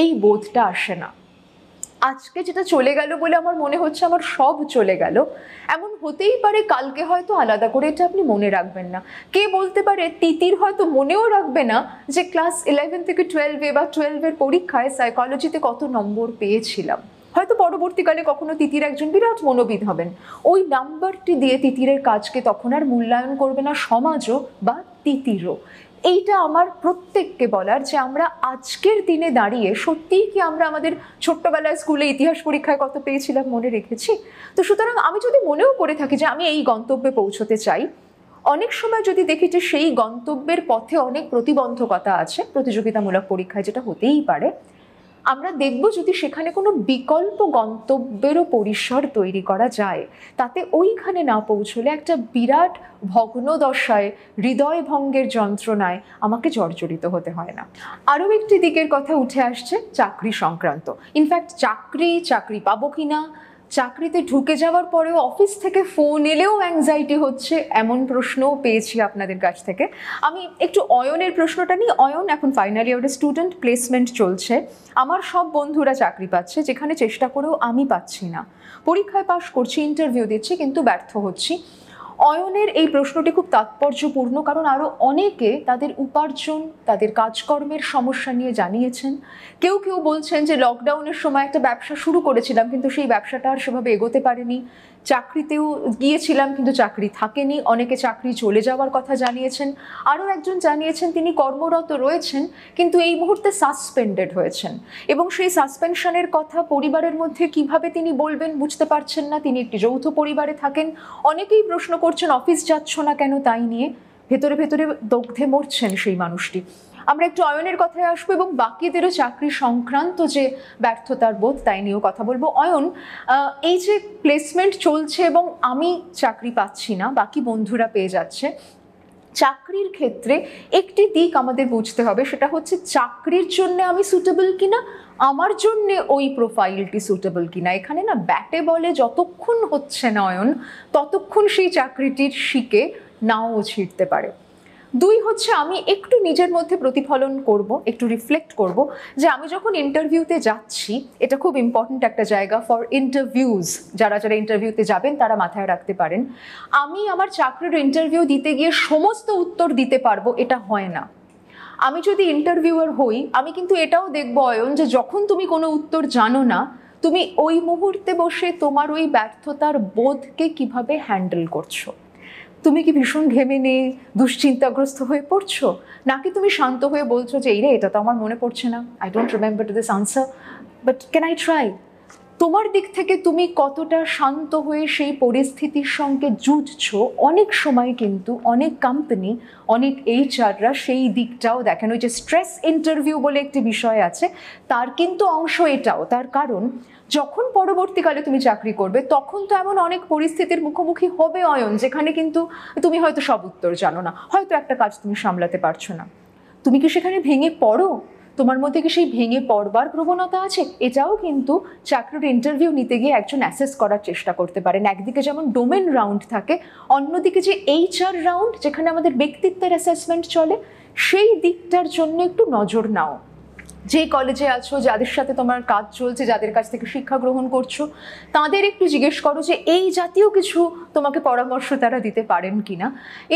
এই বোধটা আসে না। আজকে যেটা চলে গেল বলে আমার মনে হচ্ছে আমার সব চলে গেল, এমন হতেই পারে কালকে হয়তো আলাদা করে এটা আপনি মনে রাখবেন না। কে বলতে পারে তিতির হয়তো মনেও রাখবে না যে ক্লাস 11 থেকে 12 বা 12-এর পরীক্ষায় সাইকোলজিতে কত নম্বর পেয়েছিলাম। হয়তো পরবর্তীকালে কখনো তিতির একজন বিরাট মনোবিদ হবেন, ওই নাম্বারটি দিয়ে তিতিরের কাজকে তখন আর মূল্যায়ন করবে না সমাজও বা তিতিরও। এইটা আমার প্রত্যেককে বলার যে আমরা আজকের দিনে দাঁড়িয়ে সত্যিই কি আমরা আমাদের ছোট্টবেলায় স্কুলে ইতিহাস পরীক্ষায় কত পেয়েছিলাম মনে রেখেছি? তো সুতরাং আমি যদি মনেও করে থাকি যে আমি এই গন্তব্যে পৌঁছতে চাই, অনেক সময় যদি দেখি যে সেই গন্তব্যের পথে অনেক প্রতিবন্ধকতা আছে, প্রতিযোগিতামূলক পরীক্ষায় যেটা হতেই পারে, আমরা দেখব যদি সেখানে কোনো বিকল্প গন্তব্যেরও পরিসর তৈরি করা যায়, তাতে ওইখানে না পৌঁছলে একটা বিরাট ভগ্নদশায়, হৃদয় ভঙ্গের যন্ত্রণায় আমাকে জর্জরিত হতে হয় না। আরও একটি দিকের কথা উঠে আসছে চাকরি সংক্রান্ত। ইনফ্যাক্ট চাকরি পাবো কিনা, চাকরিতে ঢুকে যাওয়ার পরেও অফিস থেকে ফোন এলেও অ্যাংজাইটি হচ্ছে, এমন প্রশ্নও পেয়েছি আপনাদের কাছ থেকে। আমি একটু অয়নের প্রশ্নটা নিই। অয়ন এখন ফাইনাল ইয়ারের স্টুডেন্ট, প্লেসমেন্ট চলছে, আমার সব বন্ধুরা চাকরি পাচ্ছে, যেখানে চেষ্টা করেও আমি পাচ্ছি না। পরীক্ষায় পাশ করছি, ইন্টারভিউ দিচ্ছি, কিন্তু ব্যর্থ হচ্ছি। অয়নের এই প্রশ্নটি খুব তাৎপর্যপূর্ণ, কারণ আরও অনেকে তাদের উপার্জন, তাদের কাজকর্মের সমস্যা নিয়ে জানিয়েছেন। কেউ কেউ বলছেন যে লকডাউনের সময় একটা ব্যবসা শুরু করেছিলাম, কিন্তু সেই ব্যবসাটা আর সেভাবে এগোতে পারেনি। চাকরিতেও গিয়েছিলাম, কিন্তু চাকরি থাকেনি। অনেকে চাকরি চলে যাওয়ার কথা জানিয়েছেন। আরও একজন জানিয়েছেন তিনি কর্মরত রয়েছেন, কিন্তু এই মুহূর্তে সাসপেন্ডেড হয়েছেন, এবং সেই সাসপেনশনের কথা পরিবারের মধ্যে কিভাবে তিনি বলবেন বুঝতে পারছেন না। তিনি একটি যৌথ পরিবারে থাকেন। অনেকেই প্রশ্ন করছেন অফিস যাচ্ছ না কেন, তাই নিয়ে ভেতরে ভেতরে দগ্ধে মরছেন সেই মানুষটি। আমরা একটু অয়নের কথায় আসবো এবং বাকিদেরও চাকরি সংক্রান্ত যে ব্যর্থতার বোধ তাই নিয়েও কথা বলবো। অয়ন, এই যে প্লেসমেন্ট চলছে এবং আমি চাকরি পাচ্ছি না, বাকি বন্ধুরা পেয়ে যাচ্ছে, চাকরির ক্ষেত্রে একটি দিক আমাদের বুঝতে হবে, সেটা হচ্ছে চাকরির জন্য আমি সুটেবল কিনা, আমার জন্য ওই প্রোফাইলটি সুটেবল কিনা। এখানে না ব্যাটে বলে যতক্ষণ হচ্ছে না অয়ন, ততক্ষণ সেই চাকরিটির শিকে নাও ছিঁড়তে পারে। দুই হচ্ছে আমি একটু নিজের মধ্যে প্রতিফলন করব, একটু রিফ্লেক্ট করব যে আমি যখন ইন্টারভিউতে যাচ্ছি, এটা খুব ইম্পর্ট্যান্ট একটা জায়গা ফর ইন্টারভিউজ, যারা যারা ইন্টারভিউতে যাবেন তারা মাথায় রাখতে পারেন। আমি আমার চাকরির ইন্টারভিউ দিতে গিয়ে সমস্ত উত্তর দিতে পারবো, এটা হয় না। আমি যদি ইন্টারভিউয়ার হই, আমি কিন্তু এটাও দেখবো অয়ন যে যখন তুমি কোনো উত্তর জানো না, তুমি ওই মুহূর্তে বসে তোমার ওই ব্যর্থতার বোধকে কিভাবে হ্যান্ডেল করছো। তুমি কি ভীষণ ঘেমে নিয়ে দুশ্চিন্তাগ্রস্ত হয়ে পড়ছো, নাকি তুমি শান্ত হয়ে বলছো যে এই রে, এটা তো আমার মনে পড়ছে না, I don't remember this answer, but can I try. তোমার দিক থেকে তুমি কতটা শান্ত হয়ে সেই পরিস্থিতির সঙ্গে যুঝছো। অনেক সময় কিন্তু অনেক কোম্পানি, অনেক এইচআররা সেই দিকটাও দেখেন। ওই যে স্ট্রেস ইন্টারভিউ বলে একটি বিষয় আছে, তার কিন্তু অংশ এটাও। তার কারণ যখন পরবর্তীকালে তুমি চাকরি করবে, তখন তো এমন অনেক পরিস্থিতির মুখোমুখি হবে অয়ন, যেখানে কিন্তু তুমি হয়তো সব উত্তর জানো না, হয়তো একটা কাজ তুমি সামলাতে পারছো না। তুমি কি সেখানে ভেঙে পড়ো? তোমার মধ্যে কি সেই ভেঙে পড়বার প্রবণতা আছে? এটাও কিন্তু চাকরির ইন্টারভিউ নিতে গিয়ে একজন অ্যাসেস করার চেষ্টা করতে পারেন। একদিকে যেমন ডোমেন রাউন্ড থাকে, অন্যদিকে যে এইচআর রাউন্ড, যেখানে আমাদের ব্যক্তিত্বের অ্যাসেসমেন্ট চলে, সেই দিকটার জন্য একটু নজর নাও। যে কলেজে আছো, যাদের সাথে তোমার কাজ চলছে, যাদের কাছ থেকে শিক্ষা গ্রহণ করছো, তাদের একটু জিজ্ঞেস করো যে এই জাতীয় কিছু তোমাকে পরামর্শ তারা দিতে পারেন কিনা।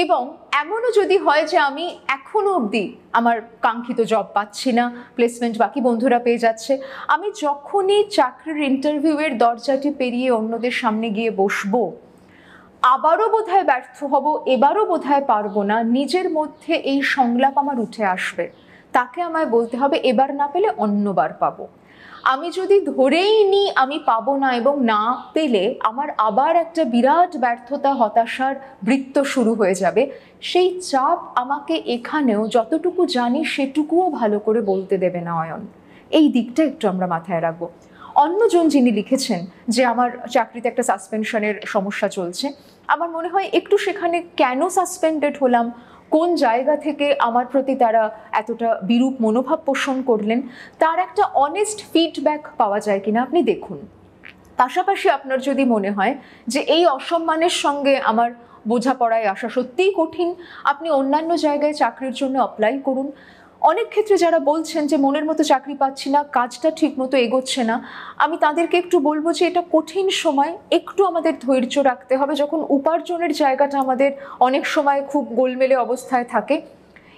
এবং এমনও যদি হয় যে আমি এখনো অবধি আমার কাঙ্ক্ষিত জব পাচ্ছি না, প্লেসমেন্ট বাকি বন্ধুরা পেয়ে যাচ্ছে, আমি যখনই চাকরির ইন্টারভিউয়ের দরজাটি পেরিয়ে অন্যদের সামনে গিয়ে বসবো, আবারও বোধহয় ব্যর্থ হব, এবারও বোধহয় পারবো না, নিজের মধ্যে এই সংলাপ আমার উঠে আসবে। তাকে আমায় বলতে হবে এবার না পেলে অন্যবার পাবো। আমি যদি ধরেই নিই আমি পাবো না এবং না পেলে আমার আবার একটা বিরাট ব্যর্থতা, হতাশার বৃত্ত শুরু হয়ে যাবে, সেই চাপ আমাকে এখানেও যতটুকু জানি সেটুকুও ভালো করে বলতে দেবে না অয়ন। এই দিকটা একটু আমরা মাথায় রাখবো। অন্যজন যিনি লিখেছেন যে আমার চাকরিতে একটা সাসপেনশনের সমস্যা চলছে, আমার মনে হয় একটু সেখানে কেন সাসপেন্ডেড হলাম, কোন জায়গা থেকে আমার প্রতি তারা এতটা বিরূপ মনোভাব পোষণ করলেন, তার একটা অনেস্ট ফিডব্যাক পাওয়া যায় কিনা আপনি দেখুন। পাশাপাশি আপনার যদি মনে হয় যে এই অসম্মানের সঙ্গে আমার বোঝাপড়ায় আসা সত্যিই কঠিন, আপনি অন্যান্য জায়গায় চাকরির জন্য অ্যাপ্লাই করুন। অনেক ক্ষেত্রে যারা বলছেন যে মনের মতো চাকরি পাচ্ছি না, কাজটা ঠিক মতো এগোচ্ছে না, আমি তাদেরকে একটু বলবো যে এটা কঠিন সময়, একটু আমাদের ধৈর্য রাখতে হবে। যখন উপার্জনের জায়গাটা আমাদের অনেক সময় খুব গোলমেলে অবস্থায় থাকে,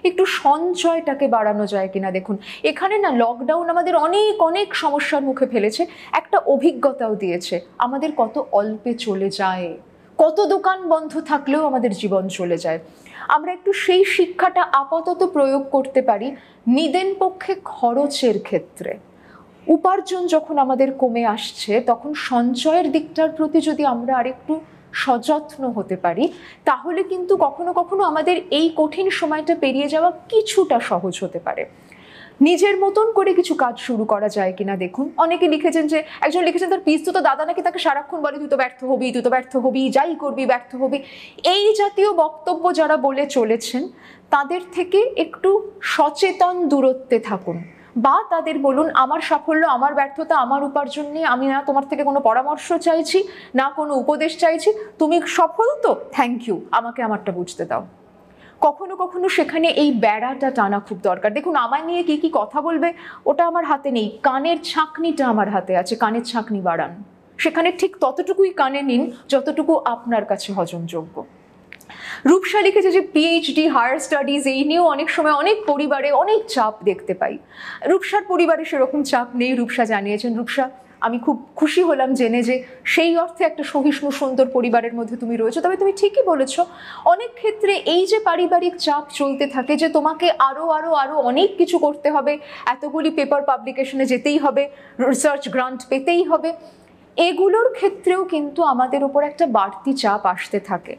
একটু সঞ্চয়টাকে বাড়ানো যায় কিনা দেখুন। এখানে না লকডাউন আমাদের অনেক অনেক সমস্যার মুখে ফেলেছে, একটা অভিজ্ঞতাও দিয়েছে আমাদের কত অল্পে চলে যায়, কত দোকান বন্ধ থাকলেও আমাদের জীবন চলে যায়। আমরা একটু সেই শিক্ষাটা আপাতত প্রয়োগ করতে পারি নিদেন পক্ষে খরচের ক্ষেত্রে। উপার্জন যখন আমাদের কমে আসছে, তখন সঞ্চয়ের দিকটার প্রতি যদি আমরা আরেকটু সযত্ন হতে পারি, তাহলে কিন্তু কখনো কখনো আমাদের এই কঠিন সময়টা পেরিয়ে যাওয়া কিছুটা সহজ হতে পারে। নিজের মতন করে কিছু কাজ শুরু করা যায় কিনা দেখুন। অনেকে লিখেছেন যে, একজন লিখেছেন তার পিস্তত দাদা নাকি তাকে সারাক্ষণ বলে তুই তো ব্যর্থ হবি, তুই তো ব্যর্থ হবি, যাই করবি ব্যর্থ হবি। এই জাতীয় বক্তব্য যারা বলে চলেছেন, তাদের থেকে একটু সচেতন দূরত্বে থাকুন। বা তাদের বলুন আমার সাফল্য, আমার ব্যর্থতা, আমার উপার্জন নিয়ে আমি না তোমার থেকে কোনো পরামর্শ চাইছি, না কোনো উপদেশ চাইছি, তুমি সফল তো, থ্যাংক ইউ, আমাকে আমারটা বুঝতে দাও। কখনো কখনো সেখানে এই বেড়াটা টানা খুব দরকার। দেখুন, আমায় নিয়ে কি কি কথা বলবে ওটা আমার হাতে নেই, কানের ছাঁকনিটা আমার হাতে আছে, কানের ছাঁকনি বাড়ান, সেখানে ঠিক ততটুকুই কানে নিন যতটুকু আপনার কাছে হজমযোগ্য। রূপসা লিখেছে যে পিএইচডি, হায়ার স্টাডিজ, এই নিয়েও অনেক সময় অনেক পরিবারে অনেক চাপ দেখতে পাই। রূপসার পরিবারে সেরকম চাপ নেই, রূপসা জানিয়েছেন। রূপসা, আমি খুব খুশি হলাম জেনে যে সেই অর্থে একটা সহিষ্ণু সুন্দর পরিবারের মধ্যে তুমি রয়েছো। তবে তুমি ঠিকই বলেছো, অনেক ক্ষেত্রে এই যে পারিবারিক চাপ চলতে থাকে যে তোমাকে আরো আরো আরো অনেক কিছু করতে হবে, এতগুলি পেপার পাবলিকেশনে যেতেই হবে, রিসার্চ গ্রান্ট পেতেই হবে, এগুলোর ক্ষেত্রেও কিন্তু আমাদের উপর একটা বাড়তি চাপ আসতে থাকে।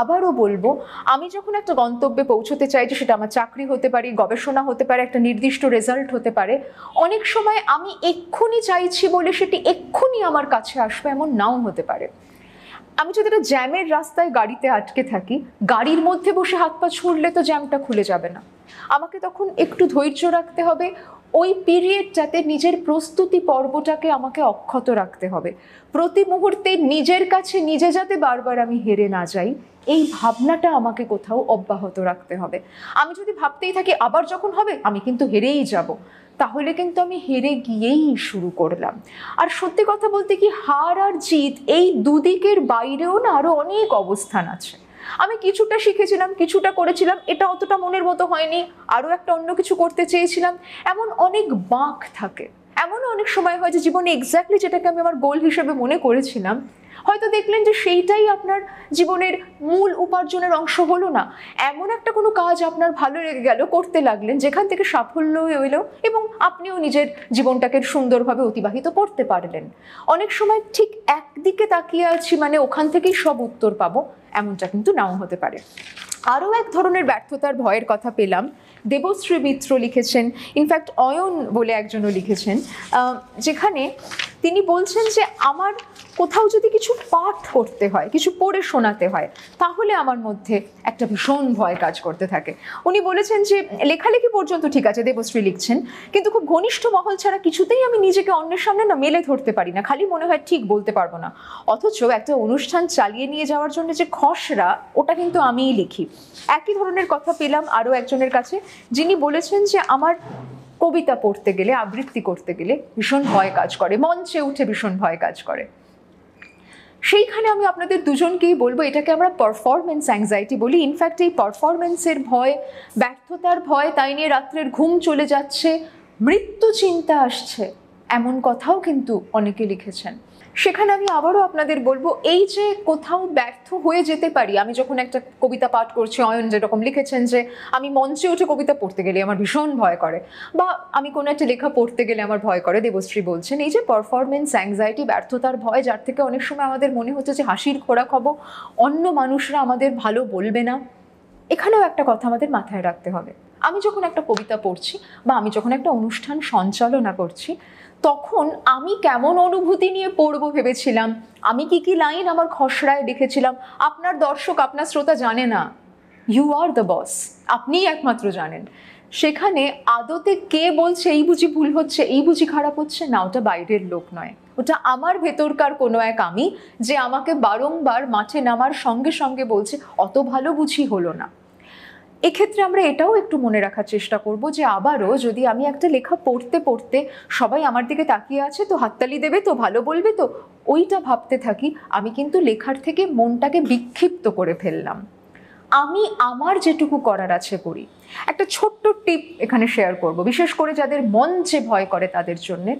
আবারও বলবো, আমি যখন একটা গন্তব্যে পৌঁছতে চাইছি, সেটা আমার চাকরি হতে পারে, গবেষণা হতে পারে, একটা নির্দিষ্ট রেজাল্ট হতে পারে, অনেক সময় আমি এক্ষুনি চাইছি বলে সেটি এক্ষুনি আমার কাছে আসবে এমন নাও হতে পারে। আমি যদি একটা জ্যামের রাস্তায় গাড়িতে আটকে থাকি, গাড়ির মধ্যে বসে হাত পা ছুড়লে তো জ্যামটা খুলে যাবে না, আমাকে তখন একটু ধৈর্য রাখতে হবে, ওই পিরিয়ডটাতে নিজের প্রস্তুতি পর্বটাকে আমাকে অক্ষত রাখতে হবে, প্রতি মুহূর্তে নিজের কাছে নিজে যাতে বারবার আমি হেরে না যাই, এই ভাবনাটা আমাকে কোথাও অব্যাহত রাখতে হবে। আমি যদি ভাবতেই থাকি আবার যখন হবে আমি কিন্তু হেরেই যাব, তাহলে কিন্তু আমি হেরে গিয়েই শুরু করলাম। আর সত্যি কথা বলতে কি, হার আর জিত এই দুদিকের বাইরেও না আরো অনেক অবস্থান আছে। আমি কিছুটা শিখেছিলাম, কিছুটা করেছিলাম, এটা অতটা মনের মতো হয়নি, আরো একটা অন্য কিছু করতে চেয়েছিলাম, এমন অনেক বাঁক থাকে। এমনও অনেক সময় হয় যে জীবনে এক্স্যাক্টলি যেটাকে আমি আমার গোল হিসেবে মনে করেছিলাম, হয়তো দেখলেন যে সেইটাই আপনার জীবনের মূল উপার্জনের অংশ হলো না, এমন একটা কোনো কাজ আপনার ভালো লেগে গেল, করতে লাগলেন, যেখান থেকে সাফল্য এলো এবং আপনিও নিজের জীবনটাকে সুন্দরভাবে অতিবাহিত করতে পারলেন। অনেক সময় ঠিক একদিকে তাকিয়ে আছি মানে ওখান থেকেই সব উত্তর পাবো, এমনটা কিন্তু নাও হতে পারে। আরও এক ধরনের ব্যর্থতার ভয়ের কথা পেলাম, দেবশ্রী মিত্র লিখেছেন, ইনফ্যাক্ট অয়ন বলে একজনও লিখেছেন, যেখানে তিনি বলছেন যে আমার কোথাও যদি কিছু পাঠ করতে হয়, কিছু পড়ে শোনাতে হয়, তাহলে আমার মধ্যে একটা ভীষণ ভয় কাজ করতে থাকে। উনি বলেছেন যে লেখালেখি পর্যন্ত ঠিক আছে, দেবশ্রী লিখছেন, কিন্তু খুব ঘনিষ্ঠ মহল ছাড়া কিছুতেই আমি নিজেকে অন্যের সামনে না মেলে ধরতে পারি না, খালি মনে হয় ঠিক বলতে পারবো না। অথচ একটা অনুষ্ঠান চালিয়ে নিয়ে যাওয়ার জন্য যে খসড়া, ওটা কিন্তু আমিই লিখি। একই ধরনের কথা পেলাম আরও একজনের কাছে, যিনি বলেছেন যে আমার কবিতা পড়তে গেলে, আবৃত্তি করতে গেলে ভীষণ ভয় কাজ করে, মঞ্চে উঠে ভীষণ ভয় কাজ করে। সেইখানে আমি আপনাদের দুজনকেই বলবো, এটাকে আমরা পারফরমেন্স অ্যাংজাইটি বলি। ইনফ্যাক্ট এই পারফরমেন্সের ভয়, ব্যর্থতার ভয়, তাই নিয়ে রাত্রের ঘুম চলে যাচ্ছে, মৃত্যু চিন্তা আসছে, এমন কথাও কিন্তু অনেকে লিখেছেন। সেখানে আমি আবারও আপনাদের বলবো, এই যে কোথাও ব্যর্থ হয়ে যেতে পারি, আমি যখন একটা কবিতা পাঠ করছি, অয়ন যেরকম লিখেছেন যে আমি মঞ্চে উঠে কবিতা পড়তে গেলে আমার ভীষণ ভয় করে, বা আমি কোনো একটা লেখা পড়তে গেলে আমার ভয় করে, দেবশ্রী বলছেন এই যে পারফরমেন্স অ্যাংজাইটি, ব্যর্থতার ভয়, যার থেকে অনেক সময় আমাদের মনে হচ্ছে যে হাসির খোরাক হব, অন্য মানুষরা আমাদের ভালো বলবে না, এখানেও একটা কথা আমাদের মাথায় রাখতে হবে। আমি যখন একটা কবিতা পড়ছি বা আমি যখন একটা অনুষ্ঠান সঞ্চালনা করছি, তখন আমি কেমন অনুভূতি নিয়ে পড়বো ভেবেছিলাম, আমি কি কি লাইন আমার খসড়ায় লিখেছিলাম, আপনার দর্শক, আপনার শ্রোতা জানে না। ইউ আর দ্য বস, আপনিই একমাত্র জানেন। সেখানে আদতে কে বলছে এই বুঝি ভুল হচ্ছে, এই বুঝি খারাপ হচ্ছে, না, ওটা বাইরের লোক নয়, ওটা আমার ভেতরকার কোনো এক আমি, যে আমাকে বারংবার মাঠে নামার সঙ্গে সঙ্গে বলছে অত ভালো বুঝি হলো না। এক্ষেত্রে আমরা এটাও একটু মনে রাখার চেষ্টা করব যে আবারও যদি আমি একটা লেখা পড়তে পড়তে সবাই আমার দিকে তাকিয়ে আছে তো, হাততালি দেবে তো, ভালো বলবে তো, ওইটা ভাবতে থাকি, আমি কিন্তু লেখার থেকে মনটাকে বিক্ষিপ্ত করে ফেললাম। আমি আমার যেটুকু করার আছে করি। একটা ছোট্ট টিপ এখানে শেয়ার করব, বিশেষ করে যাদের মঞ্চে ভয় করে তাদের জন্যে।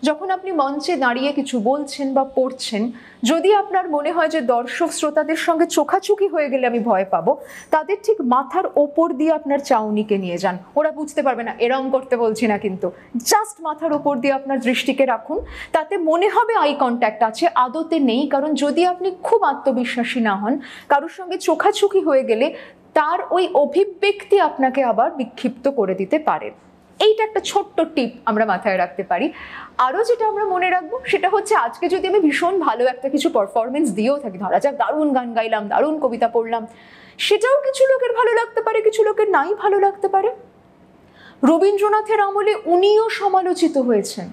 যখন আপনি মঞ্চে দাঁড়িয়ে কিছু বলছেন বা পড়ছেন, যদি আপনার মনে হয় যে দর্শক শ্রোতাদের সঙ্গে চোখাচোখি হয়ে গেলে আমি ভয় পাবো, তাদের ঠিক মাথার ওপর দিয়ে আপনার চাউনিকে নিয়ে যান, ওরা বুঝতে পারবে না, এরম করতে বলছি না কিন্তু, জাস্ট মাথার ওপর দিয়ে আপনার দৃষ্টিকে রাখুন, তাতে মনে হবে আই কন্ট্যাক্ট আছে, আদতে নেই। কারণ যদি আপনি খুব আত্মবিশ্বাসী না হন, কারোর সঙ্গে চোখাচোখি হয়ে গেলে তার ওই অভিব্যক্তি আপনাকে আবার বিক্ষিপ্ত করে দিতে পারে। এইটা একটা ছোট্ট টিপ আমরা মাথায় রাখতে পারি। আরও যেটা আমরা মনে রাখবো সেটা হচ্ছে, আজকে যদি আমি ভীষণ ভালো একটা কিছু পারফরমেন্স দিয়েও থাকি, ধরা যাক দারুণ গান গাইলাম, দারুণ কবিতা পড়লাম, সেটাও কিছু লোকের ভালো লাগতে পারে, কিছু লোকের নাই ভালো লাগতে পারে। রবীন্দ্রনাথের আমলে উনিও সমালোচিত হয়েছেন,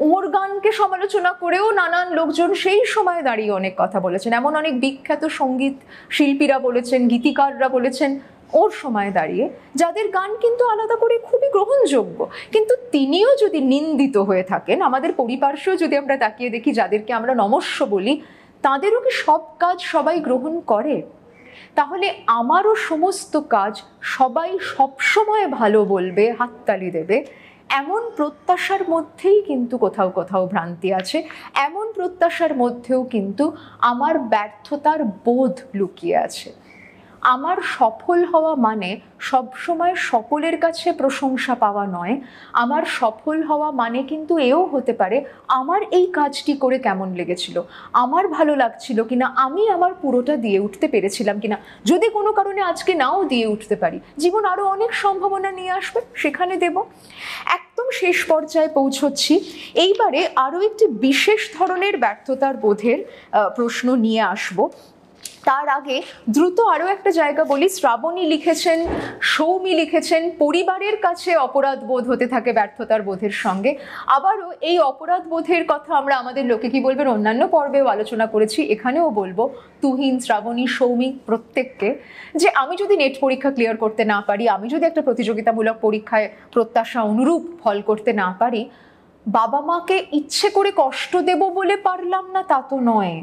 ওর গানকে সমালোচনা করেও নানান লোকজন সেই সময় দাঁড়িয়ে অনেক কথা বলেছেন, এমন অনেক বিখ্যাত সঙ্গীত শিল্পীরা বলেছেন, গীতিকাররা বলেছেন ওর সময় দাঁড়িয়ে, যাদের গান কিন্তু আলাদা করে খুবই গ্রহণযোগ্য। কিন্তু তিনিও যদি নিন্দিত হয়ে থাকেন, আমাদের পরিপার্শ্বেও যদি আমরা তাকিয়ে দেখি যাদেরকে আমরা নমস্য বলি, তাদেরও কি সব কাজ সবাই গ্রহণ করে? তাহলে আমারও সমস্ত কাজ সবাই সবসময় ভালো বলবে, হাততালি দেবে, এমন প্রত্যাশার মধ্যেই কিন্তু কোথাও কোথাও ভ্রান্তি আছে। এমন প্রত্যাশার মধ্যেও কিন্তু আমার ব্যর্থতার বোধ লুকিয়ে আছে। আমার সফল হওয়া মানে সবসময় সকলের কাছে প্রশংসা পাওয়া নয়। আমার সফল হওয়া মানে কিন্তু এও হতে পারে আমার এই কাজটি করে কেমন লেগেছিল, আমার ভালো লাগছিল কিনা, আমি আমার পুরোটা দিয়ে উঠতে পেরেছিলাম কিনা। যদি কোনো কারণে আজকে নাও দিয়ে উঠতে পারি, জীবন আরও অনেক সম্ভাবনা নিয়ে আসবে, সেখানে দেব। একদম শেষ পর্যায়ে পৌঁছচ্ছি। এইবারে আরও একটি বিশেষ ধরনের ব্যর্থতার বোধের প্রশ্ন নিয়ে আসবো। তার আগে দ্রুত আরও একটা জায়গা বলি। শ্রাবণী লিখেছেন, সৌমি লিখেছেন, পরিবারের কাছে অপরাধ বোধ হতে থাকে ব্যর্থতার বোধের সঙ্গে। আবারও এই অপরাধ বোধের কথা আমরা আমাদের লোকে কি বলবেন অন্যান্য পর্বেও আলোচনা করেছি, এখানেও বলবো তুহিন, শ্রাবণী, সৌমি প্রত্যেককে, যে আমি যদি নেট পরীক্ষা ক্লিয়ার করতে না পারি, আমি যদি একটা প্রতিযোগিতামূলক পরীক্ষায় প্রত্যাশা অনুরূপ ফল করতে না পারি, বাবা মাকে ইচ্ছে করে কষ্ট দেব বলে পারলাম না তা তো নয়।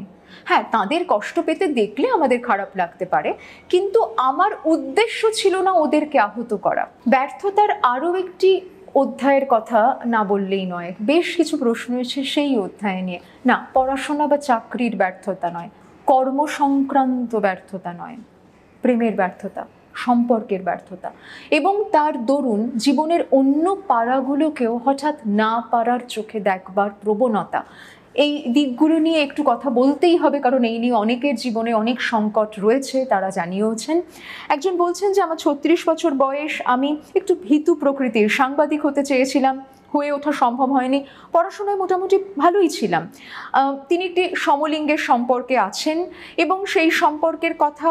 হ্যাঁ, তাদের কষ্ট পেতে দেখলে আমাদের খারাপ লাগতে পারে, কিন্তু আমার উদ্দেশ্য ছিল না ওদেরকে আহত করা। ব্যর্থতার আরও একটি অধ্যায়ের কথা না বললেই নয়। বেশ কিছু প্রশ্ন এসেছে সেই অধ্যায় নিয়ে। না, পড়াশোনা বা চাকরির ব্যর্থতা নয়, কর্মসংক্রান্ত ব্যর্থতা নয়, প্রেমের ব্যর্থতা, সম্পর্কের ব্যর্থতা, এবং তার দরুন জীবনের অন্য পাড়াগুলোকেও হঠাৎ না পারার চোখে দেখবার প্রবণতা। এই দিকগুলো নিয়ে একটু কথা বলতেই হবে, কারণ এই নিয়ে অনেকের জীবনে অনেক সংকট রয়েছে, তারা জানিয়েওছেন। একজন বলছেন যে আমার 36 বছর বয়স, আমি একটু ভীতু প্রকৃতির, সাংবাদিক হতে চেয়েছিলাম, হয়ে ওঠা সম্ভব হয়নি, পড়াশোনায় মোটামুটি ভালোই ছিলাম। তিনি একটি সমলিঙ্গের সম্পর্কে আছেন এবং সেই সম্পর্কের কথা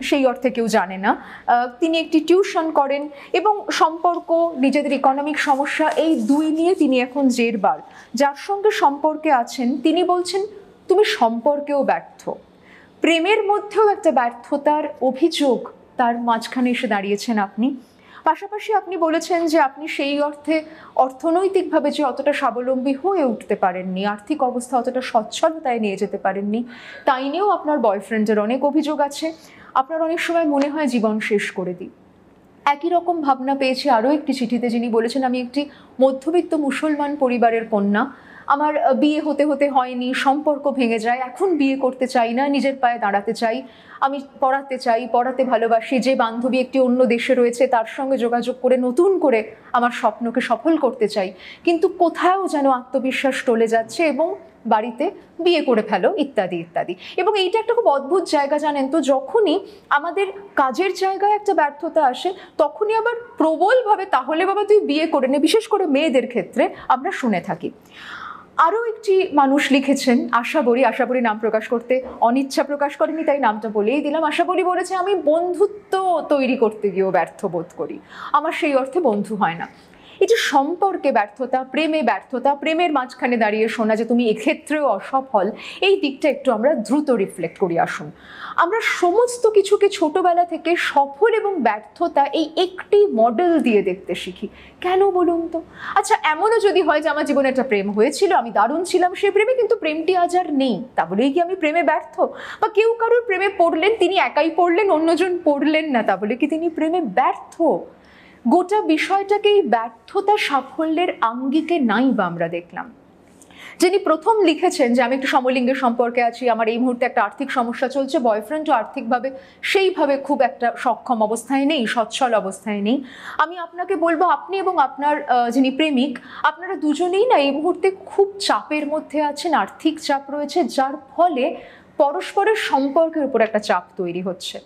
সেই অর্থে কেউ জানে না। তিনি একটি টিউশন করেন এবং সম্পর্ক, নিজেদের ইকোনমিক সমস্যা, এই দুই নিয়ে তিনি এখন জেরবার। যার সঙ্গে সম্পর্কে আছেন তিনি বলছেন তুমি সম্পর্কেও ব্যর্থ, প্রেমের মধ্যেও একটা ব্যর্থতার অভিযোগ তার মাঝখানে এসে দাঁড়িয়েছেন আপনি। পাশাপাশি আপনি বলেছেন যে আপনি সেই অর্থে অর্থনৈতিকভাবে যে অতটা স্বাবলম্বী হয়ে উঠতে পারেননি, আর্থিক অবস্থা অতটা সচ্ছলতায় নিয়ে যেতে পারেননি, তাই নিয়েও আপনার বয়ফ্রেন্ডের অনেক অভিযোগ আছে। আপনার অনেক সময় মনে হয় জীবন শেষ করে দিই। একই রকম ভাবনা পেয়েছি আরও একটি চিঠিতে, যিনি বলেছেন আমি একটি মধ্যবিত্ত মুসলমান পরিবারের কন্যা, আমার বিয়ে হতে হতে হয়নি, সম্পর্ক ভেঙে যায়, এখন বিয়ে করতে চাই না, নিজের পায়ে দাঁড়াতে চাই, আমি পড়াতে চাই, পড়াতে ভালোবাসি, যে বান্ধবী একটি অন্য দেশে রয়েছে তার সঙ্গে যোগাযোগ করে নতুন করে আমার স্বপ্নকে সফল করতে চাই, কিন্তু কোথাও যেন আত্মবিশ্বাস টলে যাচ্ছে এবং বাড়িতে বিয়ে করে ফেলো ইত্যাদি ইত্যাদি। এবং এইটা একটা খুব অদ্ভুত জায়গা জানেন তো, যখনই আমাদের কাজের জায়গায় একটা ব্যর্থতা আসে তখনই আবার প্রবলভাবে তাহলে বাবা তুই বিয়ে করে নে, বিশেষ করে মেয়েদের ক্ষেত্রে আমরা শুনে থাকি। আরও একটি মানুষ লিখেছেন, আশাবরী নাম প্রকাশ করতে অনিচ্ছা প্রকাশ করেনি, তাই নামটা বলেই দিলাম। আশাবরী বলেছে আমি বন্ধুত্ব তৈরি করতে গিয়েও ব্যর্থ বোধ করি, আমার সেই অর্থে বন্ধু হয় না। এই যে সম্পর্কে ব্যর্থতা, প্রেমে ব্যর্থতা, প্রেমের মাঝখানে দাঁড়িয়ে শোনা যে তুমি এক্ষেত্রেও অসফল, এই দিকটা একটু আমরা দ্রুত রিফ্লেক্ট করি আসুন। আমরা সমস্ত কিছুকে ছোটবেলা থেকে সফল এবং ব্যর্থতা এই একটি মডেল দিয়ে দেখতে শিখি। কেন বলুন তো? আচ্ছা, এমনও যদি হয় যে আমার জীবনে একটা প্রেম হয়েছিল, আমি দারুণ ছিলাম সেই প্রেমে, কিন্তু প্রেমটি আজ আর নেই, তাহলেই কি আমি প্রেমে ব্যর্থ? বা কেউ কারোর প্রেমে পড়লেন, তিনি একাই পড়লেন, অন্যজন পড়লেন না, তাহলে কি তিনি প্রেমে ব্যর্থ? গোটা বিষয়টাকেই ব্যর্থতা সাফল্যের আঙ্গিকে নাই বা আমরা দেখলাম। যিনি প্রথম লিখেছেন যে আমি একটু সমলিঙ্গের সম্পর্কে আছি, আমার এই মুহূর্তে একটা আর্থিক সমস্যা চলছে, বয়ফ্রেন্ডও আর্থিকভাবে সেইভাবে খুব একটা সক্ষম অবস্থায় নেই, সচ্ছল অবস্থায় নেই, আমি আপনাকে বলবো আপনি এবং আপনার যিনি প্রেমিক, আপনারা দুজনেই না এই মুহূর্তে খুব চাপের মধ্যে আছেন, আর্থিক চাপ রয়েছে, যার ফলে পরস্পরের সম্পর্কের উপর একটা চাপ তৈরি হচ্ছে।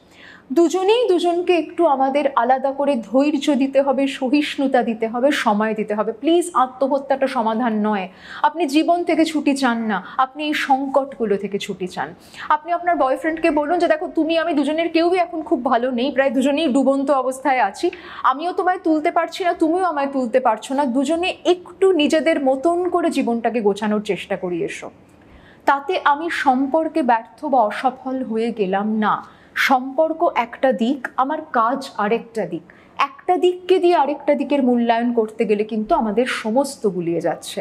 দুজনেই দুজনকে একটু আমাদের আলাদা করে ধৈর্য দিতে হবে, সহিষ্ণুতা দিতে হবে, সময় দিতে হবে। প্লিজ, আত্মহত্যাটা সমাধান নয়। আপনি জীবন থেকে ছুটি চান না, আপনি এই সংকটগুলো থেকে ছুটি চান। আপনি আপনার বয়ফ্রেন্ডকে বলুন যে দেখো, তুমি আমি দুজনের কেউই এখন খুব ভালো নেই, প্রায় দুজনেই ডুবন্ত অবস্থায় আছি, আমিও তোমায় তুলতে পারছি না, তুমিও আমায় তুলতে পারছো না, দুজনে একটু নিজেদের মতন করে জীবনটাকে গোছানোর চেষ্টা করি এসো। তাতে আমি সম্পর্কে ব্যর্থ বা অসফল হয়ে গেলাম না। সম্পর্ক একটা দিক, আমার কাজ আরেকটা দিক। একটা দিককে দিয়ে আরেকটা দিকের মূল্যায়ন করতে গেলে কিন্তু আমাদের সমস্ত গুলিয়ে যাচ্ছে।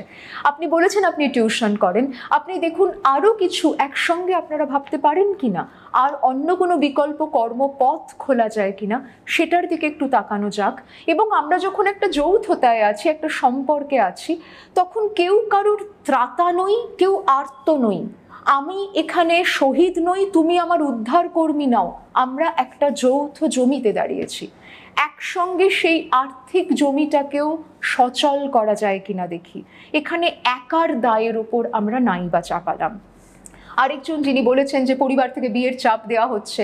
আপনি বলেছেন আপনি টিউশন করেন, আপনি দেখুন আরও কিছু একসঙ্গে আপনারা ভাবতে পারেন কিনা, আর অন্য কোনো বিকল্প কর্মপথ খোলা যায় কিনা, সেটার দিকে একটু তাকানো যাক। এবং আমরা যখন একটা যৌথতায় আছি, একটা সম্পর্কে আছি, তখন কেউ কারুর ত্রাতা নই, কেউ আর্ত নই। আমি এখানে শহীদ নই, তুমি আমার উদ্ধার কর্মী নাও। আমরা একটা যৌথ জমিতে দাঁড়িয়েছি, একসঙ্গে সেই আর্থিক জমিটাকেও সচল করা যায় কিনা দেখি। এখানে একার দায়ের ওপর আমরা নাই বা চাপালাম। আরেকজন যিনি বলেছেন যে পরিবার থেকে বিয়ের চাপ দেওয়া হচ্ছে,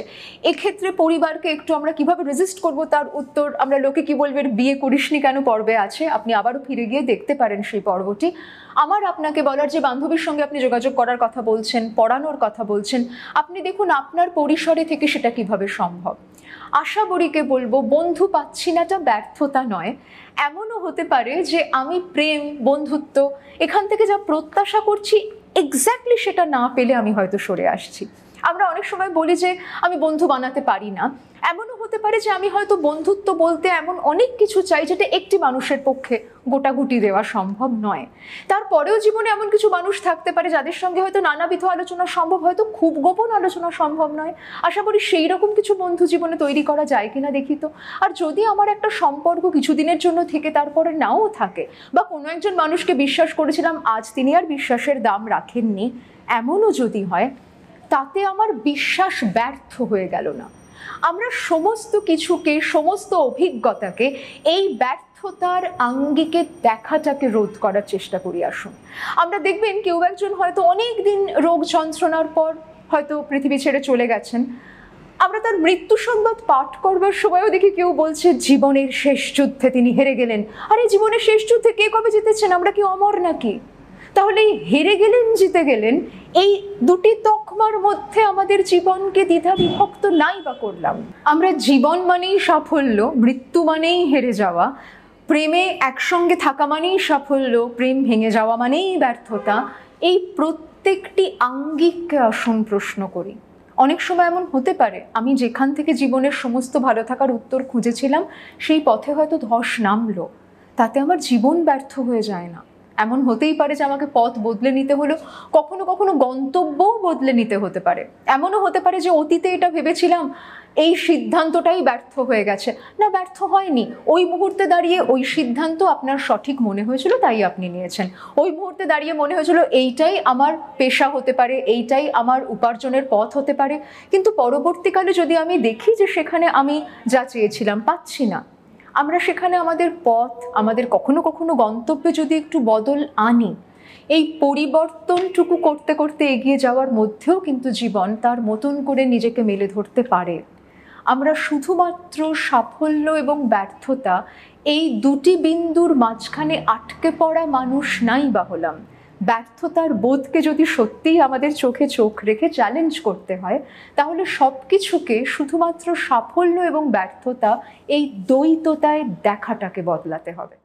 এক্ষেত্রে পরিবারকে একটু আমরা কিভাবে রেজিস্ট করব, তার উত্তর আমরা লোকে কি বলবে বিয়ে করিসনি কেন পর্বে আছে, আপনি আবারও ফিরে গিয়ে দেখতে পারেন সেই পর্বটি। আমার আপনাকে বলার, যে বান্ধবীর সঙ্গে আপনি যোগাযোগ করার কথা বলছেন, পড়ানোর কথা বলছেন, আপনি দেখুন আপনার পরিসরে থেকে সেটা কিভাবে সম্ভব। আশাবরীকে বলবো, বন্ধু পাচ্ছি নাটা ব্যর্থতা নয়। এমনও হতে পারে যে আমি প্রেম, বন্ধুত্ব, এখান থেকে যা প্রত্যাশা করছি এক্স্যাক্টলি সেটা না পেলে আমি হয়তো সরে আসছি। আমরা অনেক সময় বলি যে আমি বন্ধু বানাতে পারি না। এমনও হতে পারে যে আমি হয়তো বন্ধুত্ব বলতে এমন অনেক কিছু চাই যেটা একটি মানুষের পক্ষে গোটাগুটি দেওয়া সম্ভব নয়। তারপরেও জীবনে এমন কিছু মানুষ থাকতে পারে যাদের সঙ্গে হয়তো নানাবিধ আলোচনা সম্ভব, হয়তো খুব গোপন আলোচনা সম্ভব নয়। আশা করি সেই রকম কিছু বন্ধু জীবনে তৈরি করা যায় কিনা দেখি তো। আর যদি আমার একটা সম্পর্ক কিছুদিনের জন্য থেকে তারপরে নাও থাকে, বা কোনো একজন মানুষকে বিশ্বাস করেছিলাম, আজ তিনি আর বিশ্বাসের দাম রাখেননি, এমনও যদি হয়, তাতে আমার বিশ্বাস ব্যর্থ হয়ে গেল না। আমরা সমস্ত কিছুকে, সমস্ত অভিজ্ঞতাকে এই ব্যর্থতার আঙ্গিকে দেখাটাকে রোধ করার চেষ্টা করি। আসুন, আমরা দেখবেন কেউ একজন হয়তো অনেক দিন রোগ যন্ত্রণার পর হয়তো পৃথিবী ছেড়ে চলে গেছেন, আমরা তার মৃত্যু সংবাদ পাঠ করবার সময়ও দেখি কেউ বলছে জীবনের শেষ যুদ্ধে তিনি হেরে গেলেন। আরে জীবনের শেষ যুদ্ধে কে কবে জিতেছেন? আমরা কি অমর নাকি? তাহলে এই হেরে গেলেন, জিতে গেলেন, এই দুটি তকমার মধ্যে আমাদের জীবনকে দ্বিধা বিভক্ত নাই বা করলাম। আমরা জীবন মানেই সাফল্য, মৃত্যু মানেই হেরে যাওয়া, প্রেমে একসঙ্গে থাকা মানেই সাফল্য, প্রেম ভেঙে যাওয়া মানেই ব্যর্থতা, এই প্রত্যেকটি আঙ্গিককে আসুন প্রশ্ন করি। অনেক সময় এমন হতে পারে আমি যেখান থেকে জীবনের সমস্ত ভালো থাকার উত্তর খুঁজেছিলাম, সেই পথে হয়তো ধস নামলো, তাতে আমার জীবন ব্যর্থ হয়ে যায় না। এমন হতেই পারে যে আমাকে পথ বদলে নিতে হলো, কখনো কখনো গন্তব্যও বদলে নিতে হতে পারে। এমনও হতে পারে যে অতীতে এটা ভেবেছিলাম, এই সিদ্ধান্তটাই ব্যর্থ হয়ে গেছে। না, ব্যর্থ হয়নি। ওই মুহূর্তে দাঁড়িয়ে ওই সিদ্ধান্ত আপনার সঠিক মনে হয়েছিল, তাই আপনি নিয়েছেন। ওই মুহূর্তে দাঁড়িয়ে মনে হয়েছিল এইটাই আমার পেশা হতে পারে, এইটাই আমার উপার্জনের পথ হতে পারে, কিন্তু পরবর্তীকালে যদি আমি দেখি যে সেখানে আমি যা চেয়েছিলাম পাচ্ছি না, আমরা সেখানে আমাদের পথ, আমাদের কখনো কখনো গন্তব্যে যদি একটু বদল আনি, এই পরিবর্তনটুকু করতে করতে এগিয়ে যাওয়ার মধ্যেও কিন্তু জীবন তার মতন করে নিজেকে মেলে ধরতে পারে। আমরা শুধুমাত্র সাফল্য এবং ব্যর্থতা, এই দুটি বিন্দুর মাঝখানে আটকে পড়া মানুষ নাই বা হলাম। ব্যর্থতার বোধকে যদি সত্যিই আমাদের চোখে চোখ রেখে চ্যালেঞ্জ করতে হয়, তাহলে সব কিছুকে শুধুমাত্র সাফল্য এবং ব্যর্থতা, এই দ্বৈততায় দেখাটাকে বদলাতে হবে।